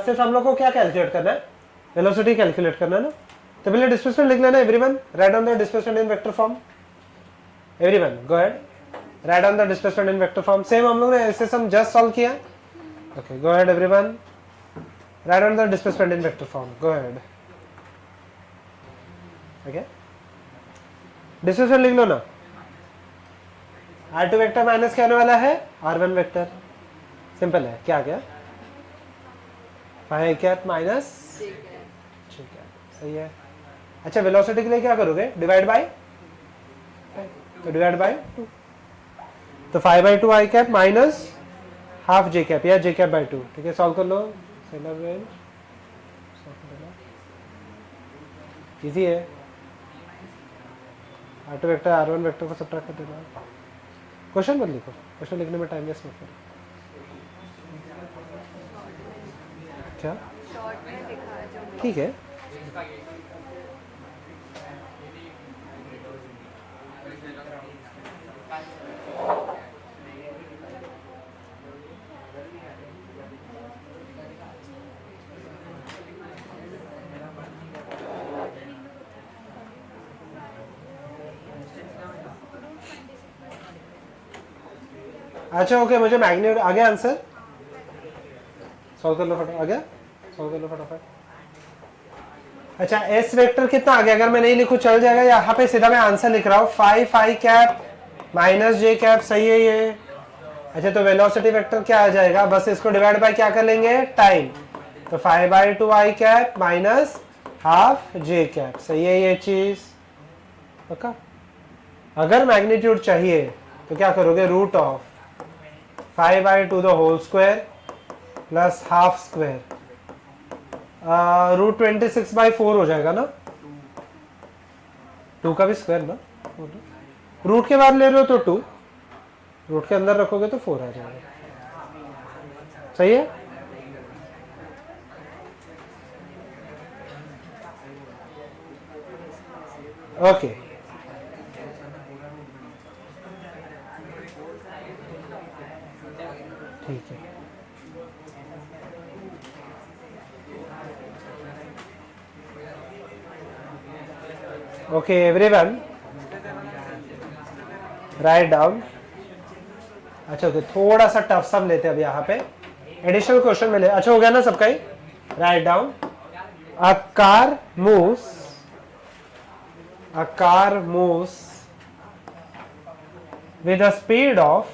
सिर्फ हम लोग को क्या कैलकुलेट करना है? वेलोसिटी कैलकुलेट करना है ना। तो पहले डिस्प्लेसमेंट लिख लेना everyone. Write down the displacement in vector form. Everyone go ahead, write down the displacement in vector form. Same हम लोग ने ऐसे सम जस्ट सॉल्व किया। Okay, go ahead everyone, write down the displacement in vector form. Go ahead. Okay, displacement लिख लो ना। R2 vector minus क्या होने वाला है? R1 vector. सिंपल है, क्या क्या? Five cap minus j cap, सही है। अच्छा, वेलोसिटी के लिए क्या करोगे? डिवाइड बाय, तो डिवाइड बाय 2। तो 5/2 i cap minus half j cap या j कैप बाय 2। ठीक है, सॉल्व कर लो। सेलर रेंज इजी है। R2 वेक्टर R1 वेक्टर को सब्ट्रैक्ट कर देना। क्वेश्चन मत लिखो, क्वेश्चन लिखने में टाइम वेस्ट मत करो। क्या? ठीक है, अच्छा ओके, मुझे मैग्नीट्यूड आ गया। आंसर सॉल्व कर लो फटाफट। आ गया, सॉल्व कर लो फटाफट। अच्छा, एस वेक्टर कितना आ गया? अगर मैं नहीं लिखूं चल जाएगा? यहाँ पे सीधा मैं आंसर लिख रहा हूँ, 5 i cap minus j cap. सही है ये। अच्छा, तो वेलोसिटी वेक्टर क्या आ जाएगा? बस इसको डिवाइड बाय क्या कर लेंगे? टाइम। तो 5/2 i cap minus half j cap. सही है ये चीज। ओके, अगर मैग्नीट्यूड चाहिए तो क्या करोगे? Root of 5/2 the whole square plus half square. Root 26/4 हो जाएगा ना? 2 का भी स्क्वायर ना, रूट के बाहर ले रहे हो तो 2, रूट के अंदर रखोगे तो 4 आ जाएगा। सही है। ओके ठीक है। Okay everyone write down. अच्छा ओके, थोड़ा सा टफ सम लेते हैं अब यहाँ पे, एडिशनल क्वेश्चन में ले। अच्छा हो गया ना सबका ही, write down. A car moves with a speed of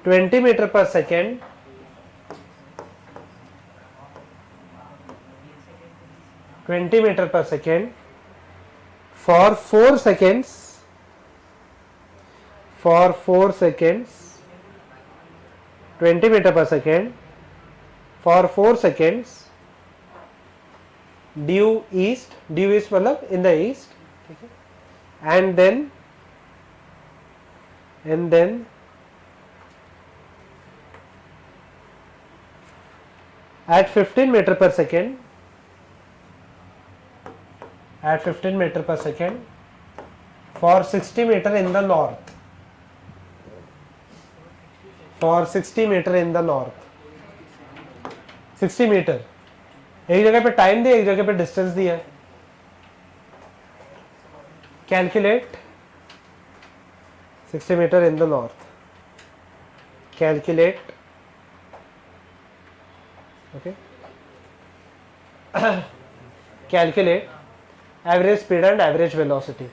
20 meter per second for 4 seconds 20 meter per second for 4 seconds due east मतलब in the east, and then at 15 meter per second for 60 meter in the north, 60 metre एक जगह पे time दिया, एक जगह पे distance दिया है। Calculate 60 metre in the north, calculate okay, calculate average speed and average velocity,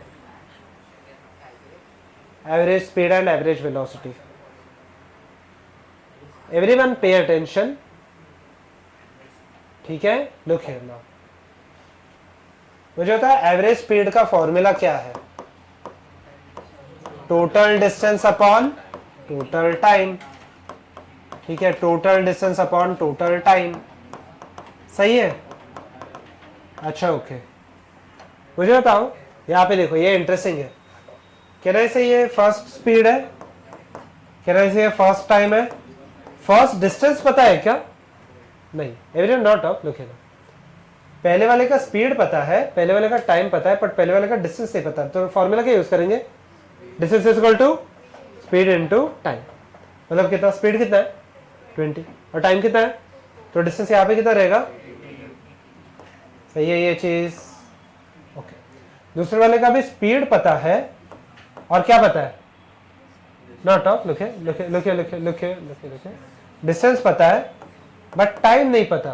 everyone pay attention, ठीक है। लुक हियर नाउ, मुझे होता है एवरेज स्पीड का फॉर्मूला क्या है, total distance upon total time, ठीक है, total distance upon total time, सही है। अच्छा ओके, मुझे बताओ यहाँ पे देखो, ये इंटरेस्टिंग है। कह रहे से ये फर्स्ट स्पीड है, कह रहे से ये फर्स्ट टाइम है। फर्स्ट डिस्टेंस पता है क्या? नहीं, everyone not of. Look here, पहले वाले का स्पीड पता है, पहले वाले का टाइम पता है, बट पहले वाले का डिस्टेंस नहीं पता। तो फॉर्मूला क्या यूज करेंगे, distance is equal to speed into time. मतलब कितना, स्पीड कितना है 20 और टाइम कितना है, तो डिस्टेंस यहाँ पे कितना रहेगा। सही है ये चीज, ओके। दूसरे वाले का भी स्पीड पता है और क्या पता है, नॉट ऑफ। लिखे डिस्टेंस पता है बट टाइम नहीं पता,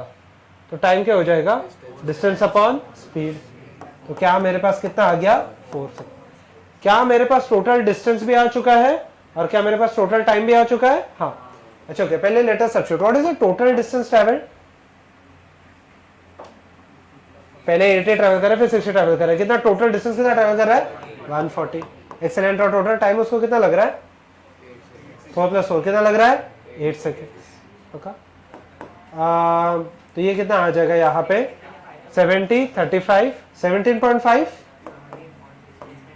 तो टाइम क्या हो जाएगा, डिस्टेंस अपॉन स्पीड। तो क्या मेरे पास कितना आ गया 4 से। क्या मेरे पास टोटल डिस्टेंस भी आ चुका है और क्या मेरे पास टोटल टाइम भी आ चुका है। हाँ अच्छा ओके, पहले let us substitute. What is the total distance travelled. पहले 80 ट्रैवल करा, फिर 60 ट्रैवल करा, कितना टोटल डिस्टेंस कितना ट्रैवल कर रहा है 140। एक्सीलेंट। और टोटल टाइम उसको कितना लग रहा है 4 + 4 कितना लग रहा है 8 सेकेंड। ओके, तो ये कितना आ जाएगा यहाँ पे 70 35 17.5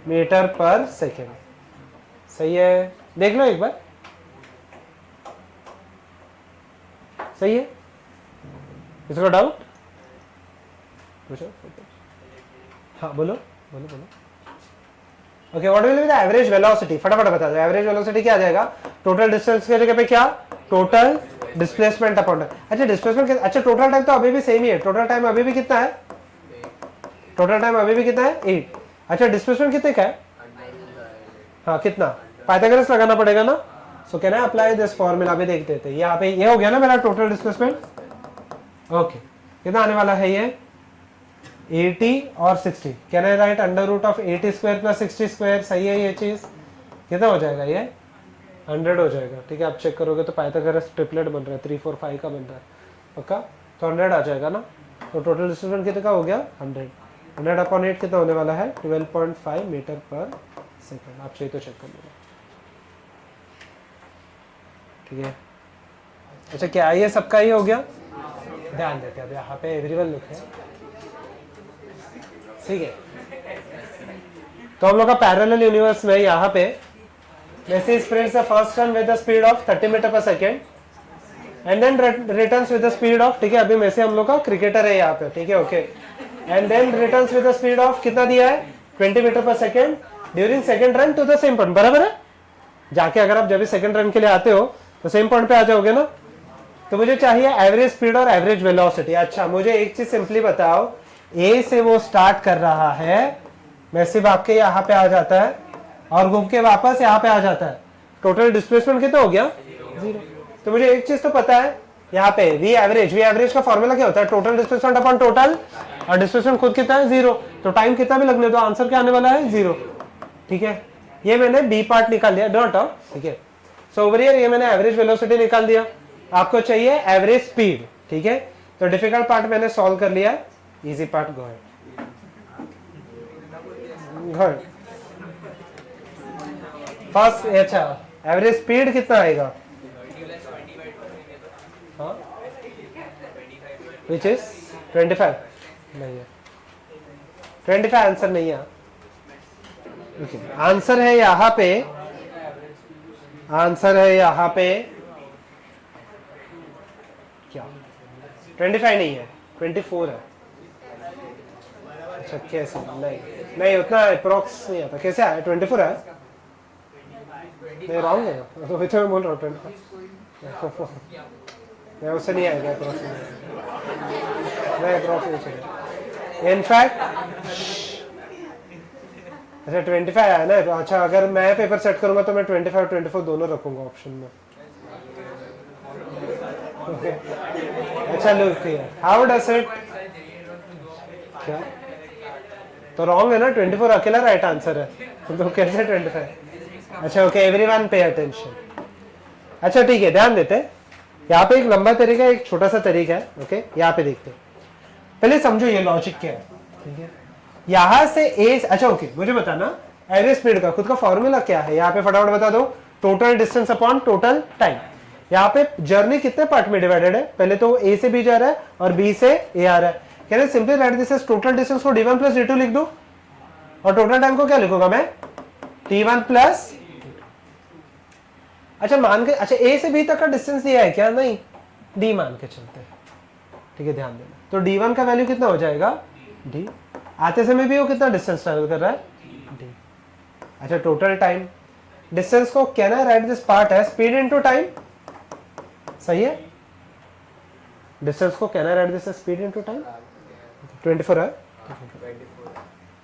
मीटर पर सेकेंड। सही है, देख लो एक बार, सही है। इसको डाउट पूछो। हाँ बोलो बोलो बोलो। Okay, what will be the average velocity, फटाफट बता दो। एवरेज वेलोसिटी क्या आ जाएगा, टोटल डिस्टेंस के जगह पे क्या, टोटल डिस्प्लेसमेंट अपॉन। अच्छा डिस्प्लेसमेंट, अच्छा टोटल टाइम तो अभी भी सेम ही है। टोटल टाइम अभी भी कितना है, टोटल टाइम अभी भी कितना है 8। अच्छा डिस्प्लेसमेंट कितने का है, हाँ कितना, पाइथागोरस लगाना पड़ेगा ना। So can I apply this formula, अभी देखते थे। यहाँ पे ये हो गया ना मेरा टोटल डिस्प्लेसमेंट। ओके, कितना आने वाला है ये 80 और 60। Can I right √80² + 60²। सही है ये चीज, कितना हो जाएगा ये 100 हो जाएगा। ठीक है, आप चेक करोगे तो पाइथागोरस ट्रिपलेट बन रहा है, 3 4 5 का बन रहा है पक्का, तो 100 आ जाएगा ना। तो टोटल डिस्प्लेसमेंट कितने का हो गया 100। 100/8 कितना होने वाला है 12.5 मीटर पर सेकेंड। आप चाहिए तो चेक कर लो, ठीक है। अच्छा क्या ये सबका ही हो गया। ध्यान देते हैं अब यहाँ पे एवरीवन लिखे, ठीक है। तो हम लोग का पैरेलल यूनिवर्स में यहाँ पे Messi sprints the first run with the speed of 30 metre per second and then returns with the speed of, ठीक है, अभी मेसी हम लोग का क्रिकेटर है यहाँ पे, ठीक है, okay, and then returns with the speed of कितना दिया है 20 metre per second during second run to the same point, बराबर है। जाके अगर आप जब भी सेकंड रन के लिए आते हो तो सेम पॉइंट पे आ जाओगे ना। तो मुझे चाहिए एवरेज स्पीड और एवरेज वेलोसिटी। अच्छा मुझे एक चीज सिंपली बताओ, ए से वो स्टार्ट कर रहा है, मेसी भाग के यहाँ पे आ जाता है और घूम के वापस यहाँ पे आ जाता है, टोटल डिस्प्लेसमेंट कितना हो गया 0। तो मुझे एक चीज तो पता है यहाँ पे वी एवरेज का फॉर्मूला क्या होता है, टोटल डिस्प्लेसमेंट अपॉन टोटल, और डिस्प्लेसमेंट खुद कितना है 0, तो टाइम कितना भी लगने दो आंसर क्या आने वाला है 0, ठीक है। ये मैंने बी पार्ट निकाल दिया, डॉट ऑफ, ठीक है। सो ओवर हियर ये मैंने एवरेज वेलोसिटी निकाल दिया, आपको चाहिए एवरेज स्पीड, ठीक है। तो डिफिकल्ट पार्ट मैंने सॉल्व कर लिया, easy part go ahead. First अच्छा एवरेज स्पीड कितना आएगा, विच इज 25 नहीं है, 25 आंसर नहीं है। आंसर है यहाँ पे, आंसर है यहाँ पे क्या 25 नहीं है 24 है। अच्छा कैसे, नहीं उतना अप्रोक्स नहीं आता, कैसे आया 24 है, नहीं रॉन्ग है तो मैं बोल रहा हूँ 25 नहीं, उससे नहीं आएगा अप्रोक्स, नहीं अप्रोक्स इनफैक्ट। अच्छा 25 आया ना, तो अच्छा अगर मैं पेपर सेट करूंगा तो मैं 25 और 24 दोनों रखूंगा ऑप्शन में, ओके। अच्छा look here, how does it, क्या तो रॉन्ग है ना, 24 अकेला राइट आंसर है, तो कैसे 25। अच्छा ओके, एवरीवन पे अटेंशन। अच्छा ठीक है, ध्यान देते हैं, यहाँ पे एक लंबा तरीका एक छोटा सा तरीका है, ओके। यहाँ पे देखते हैं, पहले समझो ये लॉजिक क्या है, ठीक है। यहां से ए, अच्छा ओके, मुझे बताना एवरेज स्पीड का खुद का फॉर्मूला क्या है, यहाँ पे फटाफट बता दो, total distance upon total time. यहाँ पे जर्नी कितने पार्ट में डिवाइडेड है, पहले तो ए से बी जा रहा है और बी से ए आ रहा है, कहते simply write this as total distance को d1 प्लस d2 लिख दो, और टोटल टाइम को क्या लिखूंगा मैं t1 प्लस, अच्छा मान के, अच्छा ए से बी तक का डिस्टेंस दिया है क्या, नहीं d मान के चलते हैं, ठीक है, ध्यान देना। तो d1 का वैल्यू कितना हो जाएगा d, आते समय भी वो कितना डिस्टेंस ट्रैवल कर रहा है d। अच्छा टोटल टाइम, डिस्टेंस को क्या ना राइट दिस पार्ट है स्पीड इनटू टाइम, सही है, डिस्टेंस को क्या ना right this speed into time, 24 है।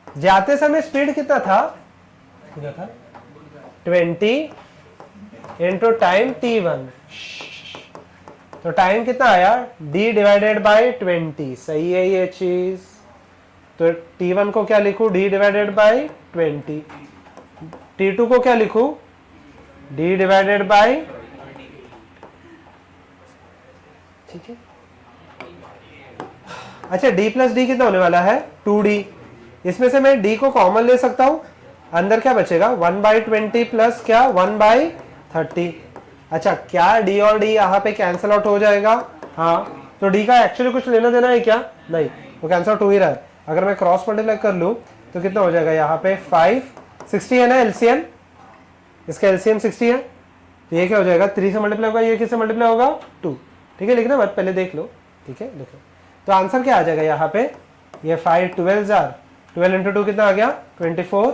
जाते समय स्पीड कितना था 20 इंटू टाइम t1, तो टाइम कितना आया d डिवाइडेड बाई 20, सही है ये चीज। तो t1 को क्या लिखूं d डिवाइडेड बाई 20, t2 को क्या लिखूं d डिवाइडेड बाई, ठीक है। अच्छा d प्लस डी कितना होने वाला है 2d, इसमें से मैं d को कॉमन ले सकता हूं, अंदर क्या बचेगा 1/20 प्लस क्या 1/30। अच्छा क्या d और d यहाँ पे कैंसिल आउट हो जाएगा, हाँ, तो d का एक्चुअली कुछ लेना देना है क्या, नहीं, वो कैंसिल आउट हो ही रहा है। अगर मैं क्रॉस मल्टीप्लाई कर लूं तो कितना हो जाएगा यहाँ पे 5, 60 है ना एलसीएम, इसका एलसीएम 60 है, तो ये क्या हो जाएगा 3 से मल्टीप्लाई होगा, ये किससे मल्टीप्लाई होगा 2, ठीक है, लिखना मत पहले देख लो, ठीक है, लिखो। तो आंसर क्या आ जाएगा यहाँ पे, ये 5 12 इंटू 2 कितना आ गया 24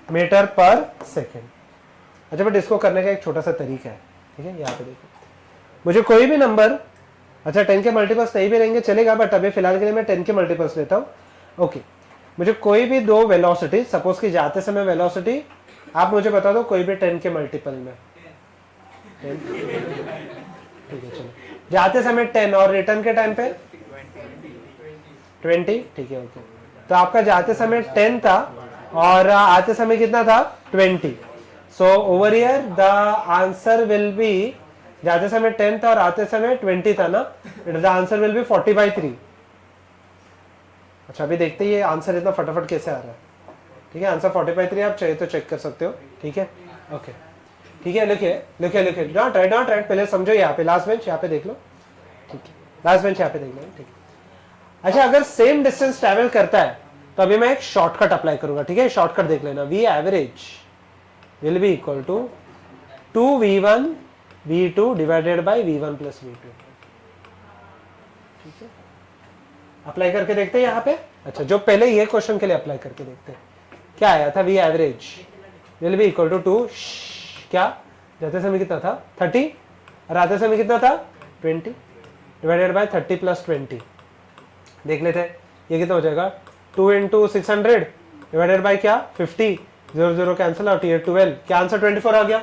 मीटर पर सेकेंड। अच्छा बट इसको करने का एक छोटा सा तरीका है, ठीक है, यहाँ पे देखो, मुझे कोई भी नंबर, अच्छा 10 के मल्टीपल्स नहीं भी रहेंगे चलेगा, बट अभी फिलहाल के लिए मैं 10 के मल्टीपल्स लेता हूँ, ओके। मुझे कोई भी दो वेलोसिटी, सपोज कि जाते समय वेलोसिटी आप मुझे बता दो कोई भी 10 के मल्टीपल में, 10, ठीक है चलो, जाते समय 10 और रिटर्न के टाइम पे 20, ठीक है ओके। तो आपका जाते समय 10 था और आते समय कितना था 20, so over here the answer will be, जाते समय 10 था और आते समय 20 था ना, द आंसर विल बी 40/3। अच्छा अभी देखते हैं ये आंसर इतना फटाफट कैसे आ रहा है, ठीक है, आंसर 40/3 आप चाहिए तो चेक कर सकते हो, ठीक है, ओके, ठीक है, लिखिए लिखिए लिखिए, नॉट राइट, पहले समझो यहाँ पे लास्ट बेंच, यहाँ पे देख लो, ठीक है। लास्ट बेंच यहाँ पे देखना है, ठीक है। अच्छा, अगर सेम डिस्टेंस ट्रेवल करता है तो अभी मैं एक शॉर्टकट अप्लाई करूंगा, ठीक है। शॉर्टकट देख लेना, V average will be equal to 2v1 v2 divided by v1 plus v2, ठीक है। अप्लाई करके देखते हैं यहाँ पे। अच्छा, जो पहले ये क्वेश्चन के लिए अप्लाई करके देखते हैं, क्या आया था, V average will be equal to 2 क्या जाते समय कितना था 30 और आते समय कितना था 20 डिवाइडेड बाय 30 प्लस 20। देख लेते हैं ये कितना हो जाएगा, 2 इंटू 600 डिवाइडेड बाय क्या 50, 0 0 कैंसिल आउट, ये 12, क्या आंसर 24 आ गया।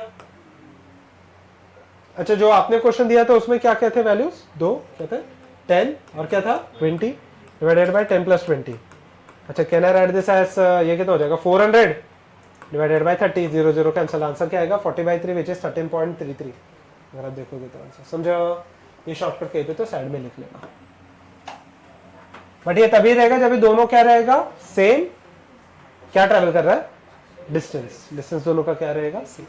अच्छा, जो आपने क्वेश्चन दिया था उसमें क्या क्या थे वैल्यूज, दो क्या थे 10 और क्या था 20 डिवाइडेड बाय 10 प्लस 20। अच्छा, can I write this as, ये कितना हो जाएगा 400 डिवाइडेड बाय 30, 0 0 कैंसिल, आंसर क्या आएगा 40/3 विच इज 13.33। अगर आप देखोगे तो आंसर समझो। ये शॉर्टकट कहीं पे तो साइड में लिख लेना, बट ये तभी रहेगा जब दोनों क्या रहेगा सेम, क्या ट्रेवल कर रहा है डिस्टेंस, डिस्टेंस दोनों का क्या रहेगा सेम।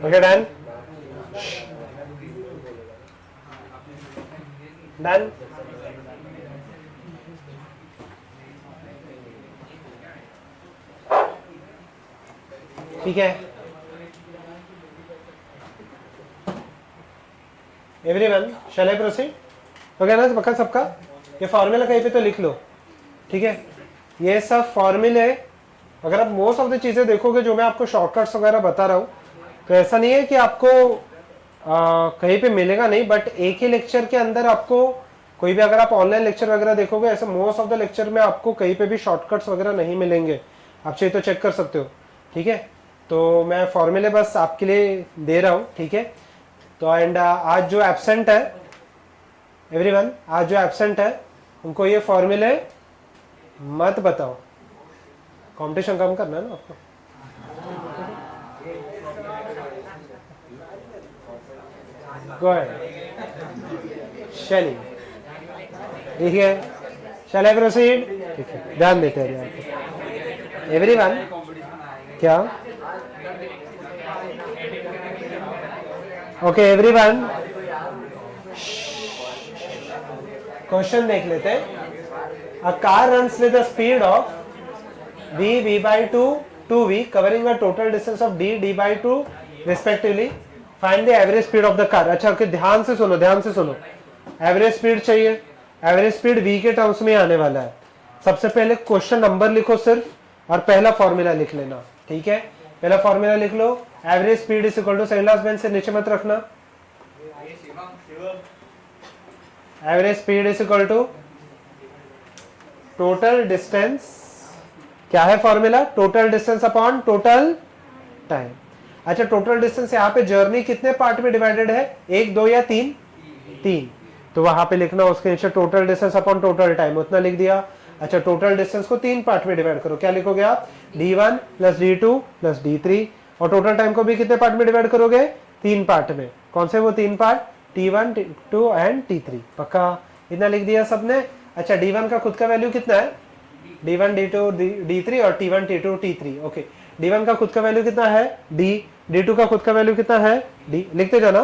Okay, done done. ठीक है, everyone shall I proceed. Okay ना पक्का सबका, ये फॉर्मूला कहीं पे तो लिख लो, ठीक है। ये सब फॉर्मूले, अगर आप मोस्ट ऑफ द चीजें देखोगे जो मैं आपको शॉर्टकट्स वगैरह बता रहा हूँ, तो ऐसा नहीं है कि आपको कहीं पे मिलेगा नहीं, बट एक ही लेक्चर के अंदर आपको कोई भी, अगर आप ऑनलाइन लेक्चर वगैरह देखोगे, ऐसे मोस्ट ऑफ द लेक्चर में आपको कहीं पे भी शॉर्टकट्स वगैरह नहीं मिलेंगे, आप चाहिए तो चेक कर सकते हो, ठीक है। तो मैं फॉर्मूले बस आपके लिए दे रहा हूँ, ठीक है। तो एंड आज जो एब्सेंट है एवरीवन, आज जो एब्सेंट है उनको ये फॉर्मूले मत बताओ, कंपटीशन कम करना है ना आपको। गो अहेड, चलिए ठीक है, शैल आई प्रोसीड, ठीक है। ध्यान देते हैं एवरीवन, क्या ओके एवरीवन, क्वेश्चन देख लेते हैं। A car runs with the speed of v/2 2v covering a total distance of d/2 respectively, find the average speed of the car। अच्छा, ओके, ध्यान से सुनो, ध्यान से सुनो। एवरेज स्पीड चाहिए, एवरेज स्पीड v के टर्म्स में आने वाला है। सबसे पहले क्वेश्चन नंबर लिखो सिर्फ, और पहला फॉर्मूला लिख लेना, ठीक है। पहला फॉर्मूला लिख लो, average speed is equal to, second last bench से नीचे मत रखना, average speed is equal to total distance, क्या है formula, total distance upon total time. अच्छा, टोटल डिस्टेंस यहाँ पे जर्नी कितने पार्ट में डिवाइडेड है, 1 2 या 3, 3, तो वहां पे लिखना उसके नीचे total distance upon total time, उतना लिख दिया। अच्छा, टोटल डिस्टेंस को 3 पार्ट में डिवाइड करो, क्या लिखोगे आप, d1 plus d2 plus d3, और टोटल टाइम को भी कितने पार्ट में डिवाइड करोगे, 3 पार्ट में। कौन से वो 3 part, t1 t2 and t3, पक्का इतना लिख दिया सबने। अच्छा, d1 का खुद का वैल्यू कितना है, d1 d2 d3 और t1 t2 t3, okay. d1 का खुद का वैल्यू कितना है d, d2 का खुद का वैल्यू कितना है d, लिखते जाना,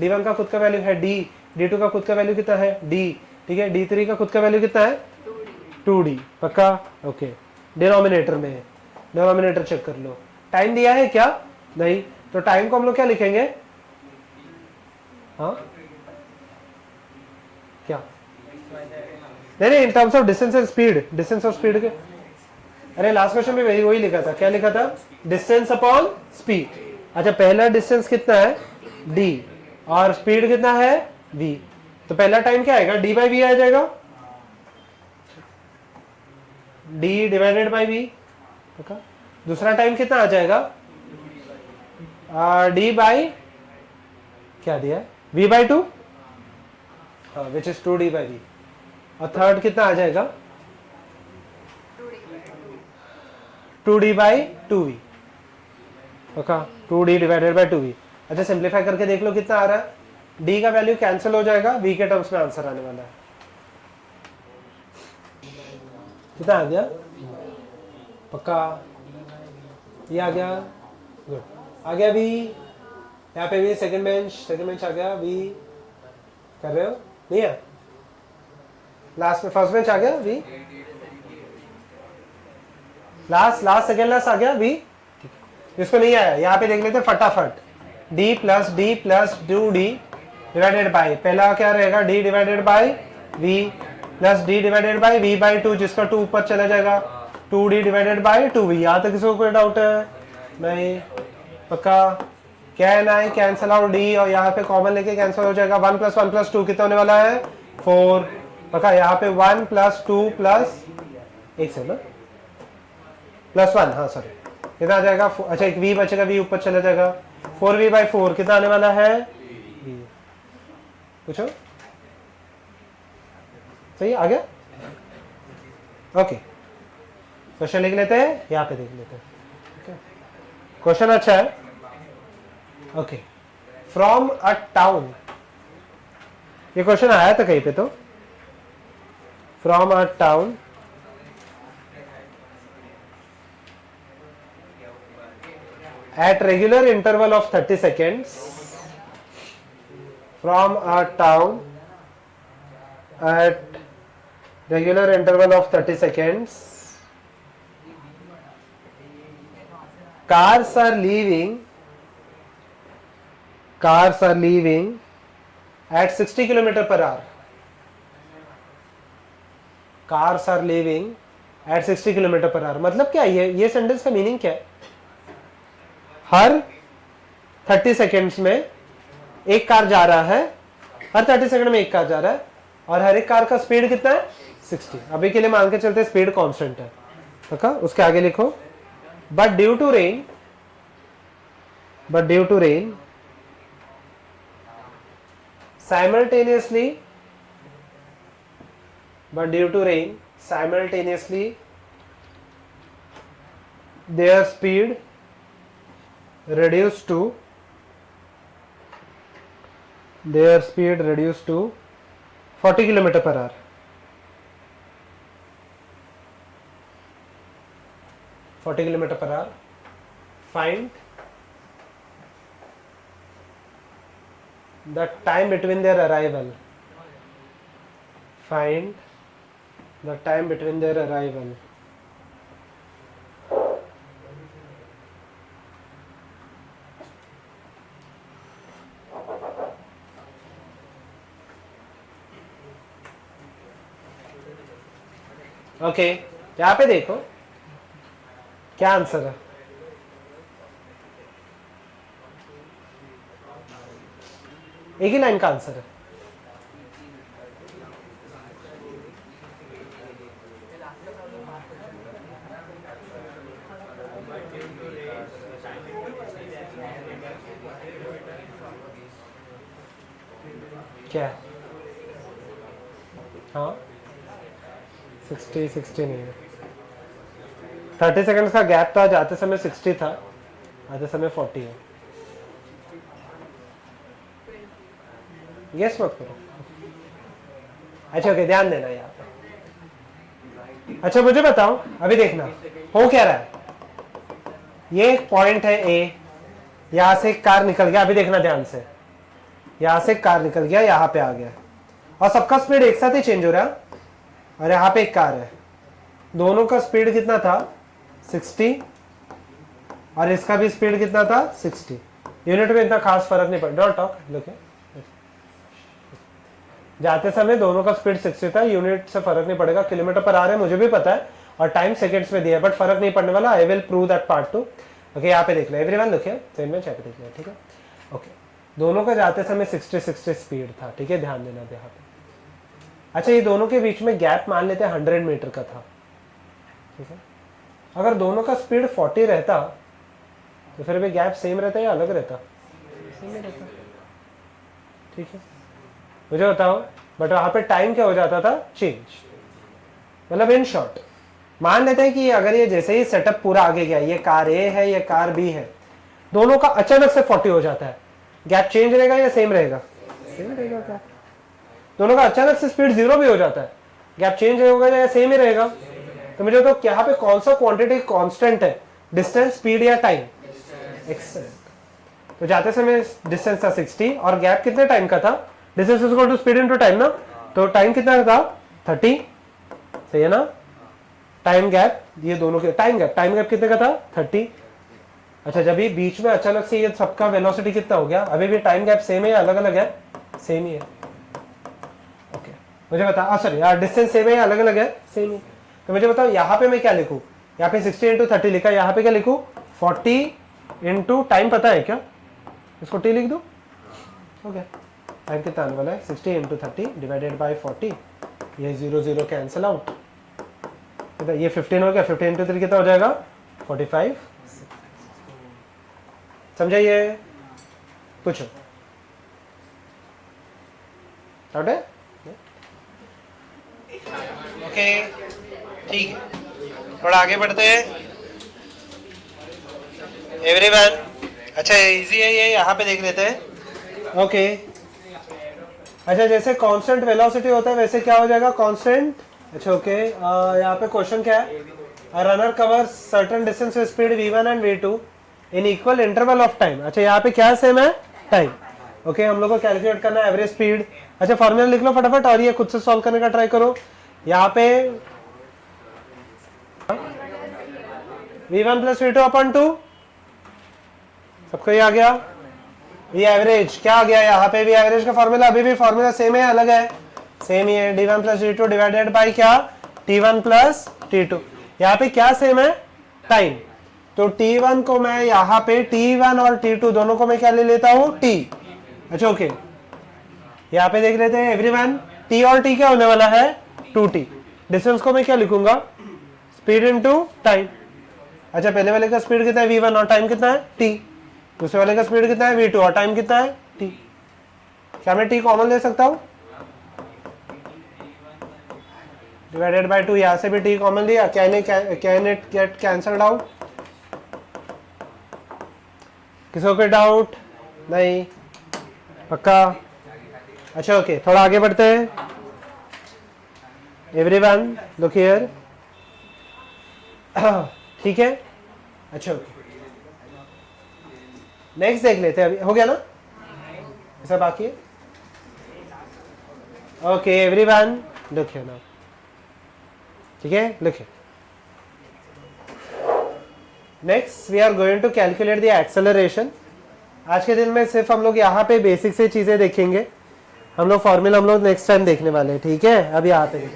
d1 का खुद का वैल्यू है d, d2 का खुद का वैल्यू कितना है d, ठीक है। d3 का खुद का वैल्यू कितना है 2d, पक्का, ओके। डिनोमिनेटर में है, डिनोमिनेटर चेक कर लो। टाइम दिया है क्या, नहीं, तो टाइम को हम लोग क्या लिखेंगे, हाँ क्या, नहीं, in terms of distance and speed, distance of speed के, अरे लास्ट क्वेश्चन में वही लिखा था, क्या लिखा था, डिस्टेंस अपॉन स्पीड। अच्छा, पहला डिस्टेंस कितना है d और स्पीड कितना है v, तो पहला टाइम क्या आएगा, d/v आ जाएगा, d डिवाइडेड बाई v, दूसरा टाइम कितना आ जाएगा, d बाई क्या दिया है, v/2, विच इज 2d/v, और थर्ड कितना आ जाएगा 2d/2v, okay, 2d divided by 2v। अच्छा, सिंप्लीफाई करके देख लो कितना आ रहा है, d का वैल्यू कैंसिल हो जाएगा, v के टर्म्स में आंसर आने वाला है, कितना आ गया? पक्का? ये आ गया, गुड। आ गया वी, यहाँ पे भी सेकंड बेंच आ गया वी। कर रहे हो? नहीं है? लास्ट में फर्स्ट बेंच आ गया वी, लास्ट सेकंड लास्ट आ गया वी। इसको नहीं आया, यहाँ पे देख लेते फटाफट। d plus 2d divided by, पहला क्या रहेगा? d divided by v plus d divided by v by 2, जिसका 2 ऊपर चला जाएगा, 2d डिवाइडेड बाई 2v। यहाँ तक किसी को कोई डाउट है? नहीं? पक्का? Can I cancel out d, और यहाँ पे कॉमन लेके कैंसिल हो जाएगा। 1 + 1 + 2 कितना होने वाला है? 4। पक्का? यहाँ पे 1 + 2 प्लस एक से ना +1, हाँ सॉरी, कितना आ जाएगा? अच्छा एक v बचेगा, v ऊपर चला जाएगा। 4v/4 कितना आने वाला है? पूछो। सही आ गया? ओके, क्वेश्चन लिख लेते हैं, यहाँ पे देख लेते हैं। क्वेश्चन अच्छा है। ओके, फ्रॉम अ टाउन, ये क्वेश्चन आया था कहीं पे तो। From a town at regular interval of 30 seconds, from a town at regular interval of 30 seconds, cars are leaving at 60 km/h. Cars are leaving at 60 km/h। मतलब क्या ये sentence का मीनिंग क्या है? हर 30 सेकेंड्स में एक कार जा रहा है, हर 30 सेकंड में एक कार जा रहा है, और हर एक कार का स्पीड कितना है? 60। अभी के लिए मान के चलते स्पीड कांस्टेंट है। ओके, उसके आगे लिखो but due to rain simultaneously their speed reduced to 40 km/h. Find the time between their arrival. Okay, यहाँ पे देखो क्या आंसर है। एक ही लाइन का आंसर है। क्या है? हाँ 60 नहीं है, 30 सेकंड्स का गैप था, जाते समय 60 था, आते समय 40 है। गेस मत करो। अच्छा ओके, ध्यान देना यहाँ पे। अच्छा मुझे बताओ, अभी देखना हो क्या रहा है। ये एक पॉइंट है ए, यहां से एक कार निकल गया, अभी देखना ध्यान से, यहां से एक कार निकल गया, यहाँ पे आ गया, और सबका स्पीड एक साथ ही चेंज हो रहा है, और यहाँ पे एक कार है, दोनों का स्पीड कितना था? 60, और इसका भी स्पीड कितना था? 60। यूनिट में इतना खास फर्क नहीं पड़ा। डोंट टॉक, लुक, जाते समय दोनों का स्पीड 60 था, यूनिट से फर्क नहीं पड़ेगा, km/h है मुझे भी पता है, और टाइम सेकंड्स में दिया है, बट फर्क नहीं पड़ने वाला। I will prove that part two. Okay, यहाँ पे देख लो एवरीवन, लुकिए सेम में यहाँ पे देख लो, ठीक है। ओके, दोनों का जाते समय 60 स्पीड था, ठीक है, ध्यान देना यहाँ पे। अच्छा, ये दोनों के बीच में गैप मान लेते हैं 100 मीटर का था, ठीक है। अगर दोनों का स्पीड 40 रहता तो फिर भी गैप सेम रहता या अलग रहता? सेम रहता, ठीक है। मुझे बताओ, बट वहां पे टाइम क्या हो जाता था? चेंज। मतलब इन शॉर्ट मान लेते हैं कि अगर ये जैसे ही सेटअप पूरा आगे गया, ये कार ए है, ये कार बी है, दोनों का अचानक से 40 हो जाता है, गैप चेंज रहेगा या सेम रहेगा? सेम रहेगा। गैप दोनों का अचानक से स्पीड 0 भी हो जाता है, गैप चेंज होगा या सेम ही रहेगा? तो तो मुझे तो यहाँ पे कौन सा क्वांटिटी कांस्टेंट है, डिस्टेंस, स्पीड या टाइम? एक्सेलेंट। तो जाते समय डिस्टेंस था 60 और गैप कितने टाइम का था? Distance is equal to speed into time ना, तो टाइम कितना था? 30, सही है ना? टाइम गैप, ये दोनों के टाइम गैप कितने का था? 30। अच्छा, जब ये बीच में अचानक से ये सबका वेलोसिटी कितना हो गया? अभी भी टाइम गैप सेम है या अलग अलग है? सेम ही है। ओके, मुझे बता, सॉरी यार, डिस्टेंस सेम है या अलग अलग है? सेम ही। तो मुझे बताओ यहाँ पे मैं क्या लिखूँ? यहाँ पे 60 इंटू 30 लिखा, यहाँ पे क्या लिखूँ? 40 इंटू टाइम पता है क्या? इसको टी लिख दो। ओके, टाइम कितना आने वाला है? 60 इंटू 30 डिवाइडेड बाई 40, ये 0 0 कैंसिल आउट, ये 15 हो गया। 15 इंटू 3 कितना हो जाएगा? 45। समझाइए, पूछो। डाउट है? ओके, ठीक है, थोड़ा आगे बढ़ते हैं। एवरीवन, अच्छा इजी है ये, यहाँ पे देख लेते हैं। ओके, अच्छा जैसे कांस्टेंट वेलोसिटी होता है वैसे क्या हो जाएगा? कांस्टेंट। अच्छा ओके, यहाँ पे क्वेश्चन क्या है? Runner covers certain distance with speed v1 and v2 in equal interval of time. अच्छा, यहाँ पे क्या सेम है? टाइम। ओके, हम लोग को कैलकुलेट करना है एवरेज स्पीड। अच्छा, फॉर्मूला लिख लो फटाफट और ये खुद से सॉल्व करने का ट्राई करो। यहाँ पे v1 प्लस v2 अपॉन 2, सबको ये आ गया। वी एवरेज क्या आ गया? यहाँ पे वी एवरेज का फॉर्मूला अभी भी फॉर्मूला सेम है अलग है? सेम ही है, d1 plus d2 divided by क्या? t1 plus t2। यहाँ पे क्या सेम है? टाइम। तो t1 को मैं यहाँ पे t1 और t2 दोनों को मैं क्या ले लेता हूँ? t। अच्छा ओके, यहाँ पे देख लेते हैं एवरीवन, t और t क्या होने वाला है? 2t। डिस्टेंस को मैं क्या लिखूंगा? Speed into time. अच्छा, पहले वाले का स्पीड कितना है? v1 और टाइम कितना है? t। दूसरे वाले का स्पीड कितना है? v2 और टाइम कितना है? t। क्या मैं t कॉमन ले सकता हूँ? डिवाइडेड बाय 2, यहाँ से भी t कॉमन लिया। Can it get cancelled out? किसी को डाउट? नहीं, पक्का? अच्छा ओके, थोड़ा आगे बढ़ते हैं। एवरीवन लुक हियर, ठीक है? अच्छा ओके, नेक्स्ट देख लेते हैं। अभी हो गया ना, ऐसा बाकी है? Okay everyone look here now, ठीक है? Look here, next we are going to calculate the acceleration. आज के दिन में सिर्फ हम लोग यहाँ पे बेसिक से चीजें देखेंगे। हम लोग फॉर्मूला हम लोग नेक्स्ट टाइम देखने वाले हैं, ठीक है? अभी यहाँ पे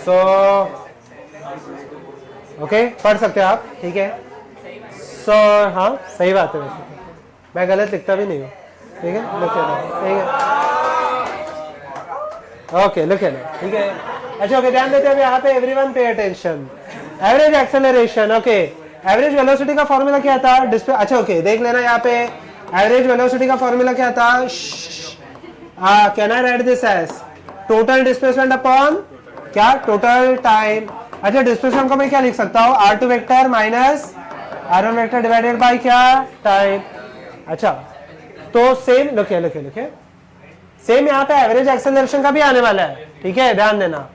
सो ओके, पढ़ सकते हो आप, ठीक है? सो हाँ, सही बात है, वैसे मैं गलत लिखता भी नहीं हूँ, ठीक है? लिख लेना, ठीक है? ओके, लिख लेना, ठीक है? अच्छा ओके, ध्यान देते हैं यहाँ पे। Everyone pay attention. Average acceleration, okay, average velocity का फॉर्मूला क्या था? डिस्प्ले। अच्छा ओके, देख लेना यहाँ पे एवरेज वेलोसिटी का फॉर्मूला क्या था? Can I write this as total displacement upon क्या? Total time. अच्छा, डिस्प्लेसमेंट को मैं क्या लिख सकता हूँ? r2 vector minus r1 vector divided by क्या? टाइम। अच्छा, तो सेम लिखे लिखे लिखे, सेम यहाँ पे एवरेज एक्सेलरेशन का भी आने वाला है, ठीक है? ध्यान देना,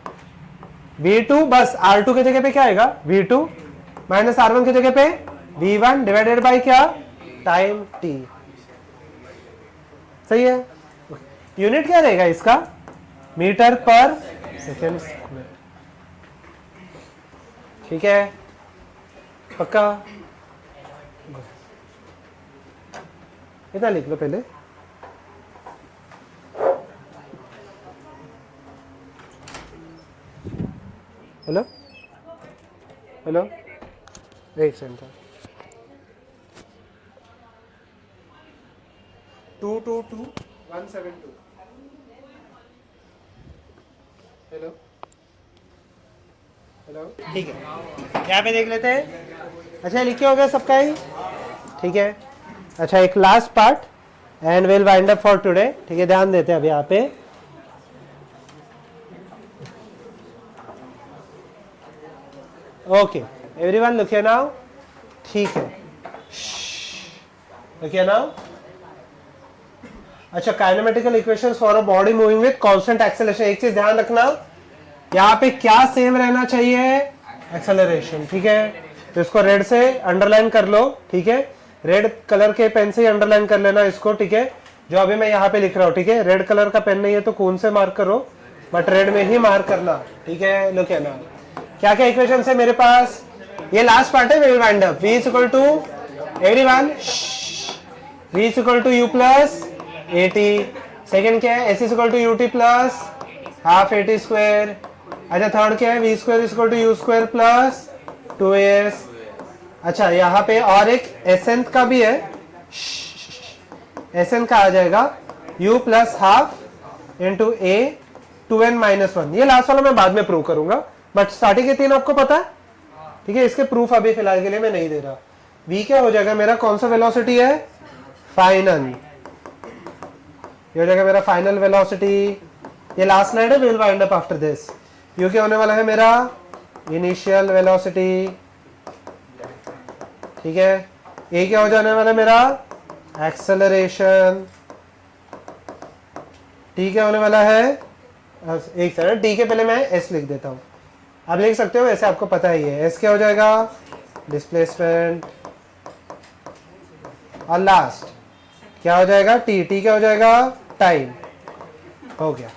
v2 बस r2 की जगह पे क्या आएगा? v2 माइनस r1 की जगह पे v1 डिवाइडेड बाय क्या? Time t। सही है? यूनिट क्या रहेगा इसका? मीटर पर सेकेंड स्क्वायर, ठीक है? पक्का? इतना लिख लो पहले। Hello hello, 8 centre 222172। Hello hello, ठीक है, यहाँ पे देख लेते हैं। अच्छा, लिखे हो गया सबका ही, ठीक है? अच्छा, एक last part and will wind up for today, ठीक है? ध्यान देते हैं अभी यहाँ पे। Okay everyone look here now, ठीक है? Look here now. अच्छा, kinematical equations for a body moving with constant acceleration. एक चीज ध्यान रखना, यहाँ पे क्या सेम रहना चाहिए? एक्सेलरेशन, ठीक है। तो इसको रेड से अंडरलाइन कर लो, ठीक है। रेड कलर के पेन से ही अंडरलाइन कर लेना इसको, ठीक है। जो अभी मैं यहाँ पे लिख रहा हूँ, ठीक है। रेड कलर का पेन नहीं है तो कौन से मार्क करो, बट रेड में ही मार्क करना, ठीक है। लुक है ना, क्या क्या इक्वेशन है मेरे पास। ये लास्ट पार्ट है, will wind up. v is equal to everyone, v is equal to u plus at। Second क्या है, s is equal to ut plus half at square. अच्छा थर्ड क्या है, v square is equal to u square plus 2as। अच्छा यहाँ पे और एक एसेंट का भी है, एसेंट का आ जाएगा u plus half into a 2n-1। ये लास्ट वाला मैं बाद में प्रूव करूंगा, बट स्टार्टिंग के तीन आपको पता है, ठीक है। इसके प्रूफ अभी फिलहाल के लिए मैं नहीं दे रहा। v क्या हो जाएगा मेरा, कौन सा वेलोसिटी है, फाइनल। ये हो जाएगा मेरा फाइनल वेलोसिटी। ये लास्ट स्लाइड है, will wind up after this. u क्या होने वाला है मेरा, इनिशियल वेलोसिटी, ठीक है। a क्या हो जाने वाला है मेरा, एक्सेलरेशन। t क्या होने वाला है, एक सेकंड, t के पहले मैं s लिख देता हूं, आप लिख सकते हो, ऐसे आपको पता ही है। s क्या हो जाएगा, डिस्प्लेसमेंट। और लास्ट क्या हो जाएगा, t क्या हो जाएगा, टाइम। हो गया,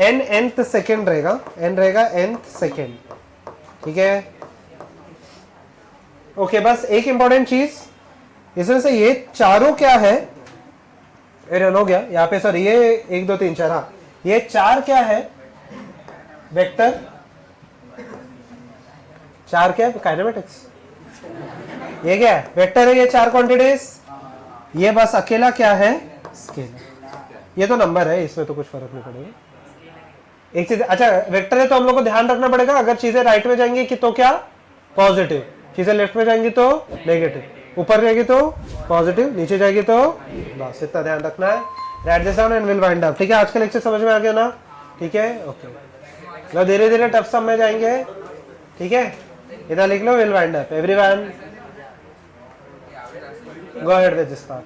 n nth सेकेंड रहेगा, n रहेगा nth सेकेंड, ठीक है। ओके, बस एक इंपॉर्टेंट चीज इसमें से, ये चारों क्या है, रन हो गया यहाँ पे, सर ये 1 2 3 4, हाँ ये 4 क्या है, वेक्टर। 4 क्या है, काइनेमेटिक्स। ये क्या है, वेक्टर है, ये 4 क्वांटिटीज। ये बस अकेला क्या है, स्केलर। ये तो नंबर है, इसमें तो कुछ फर्क नहीं पड़ेगा। एक चीज, अच्छा वेक्टर है तो हम लोग को ध्यान रखना पड़ेगा, अगर चीजें राइट में जाएंगी कि तो क्या, पॉजिटिव, चीजें लेफ्ट में जाएंगी तो नेगेटिव, ऊपर जाएगी तो पॉजिटिव, नीचे जाएगी तो, बस इतना ध्यान रखना है। Right this down and will wind up, ठीक है। आज का लेक्चर समझ में आ गया ना, ठीक है, ओके। तो धीरे धीरे टफ सम में जाएंगे, ठीक है। इधर लिख लो, will wind up. Everyone go ahead with this part.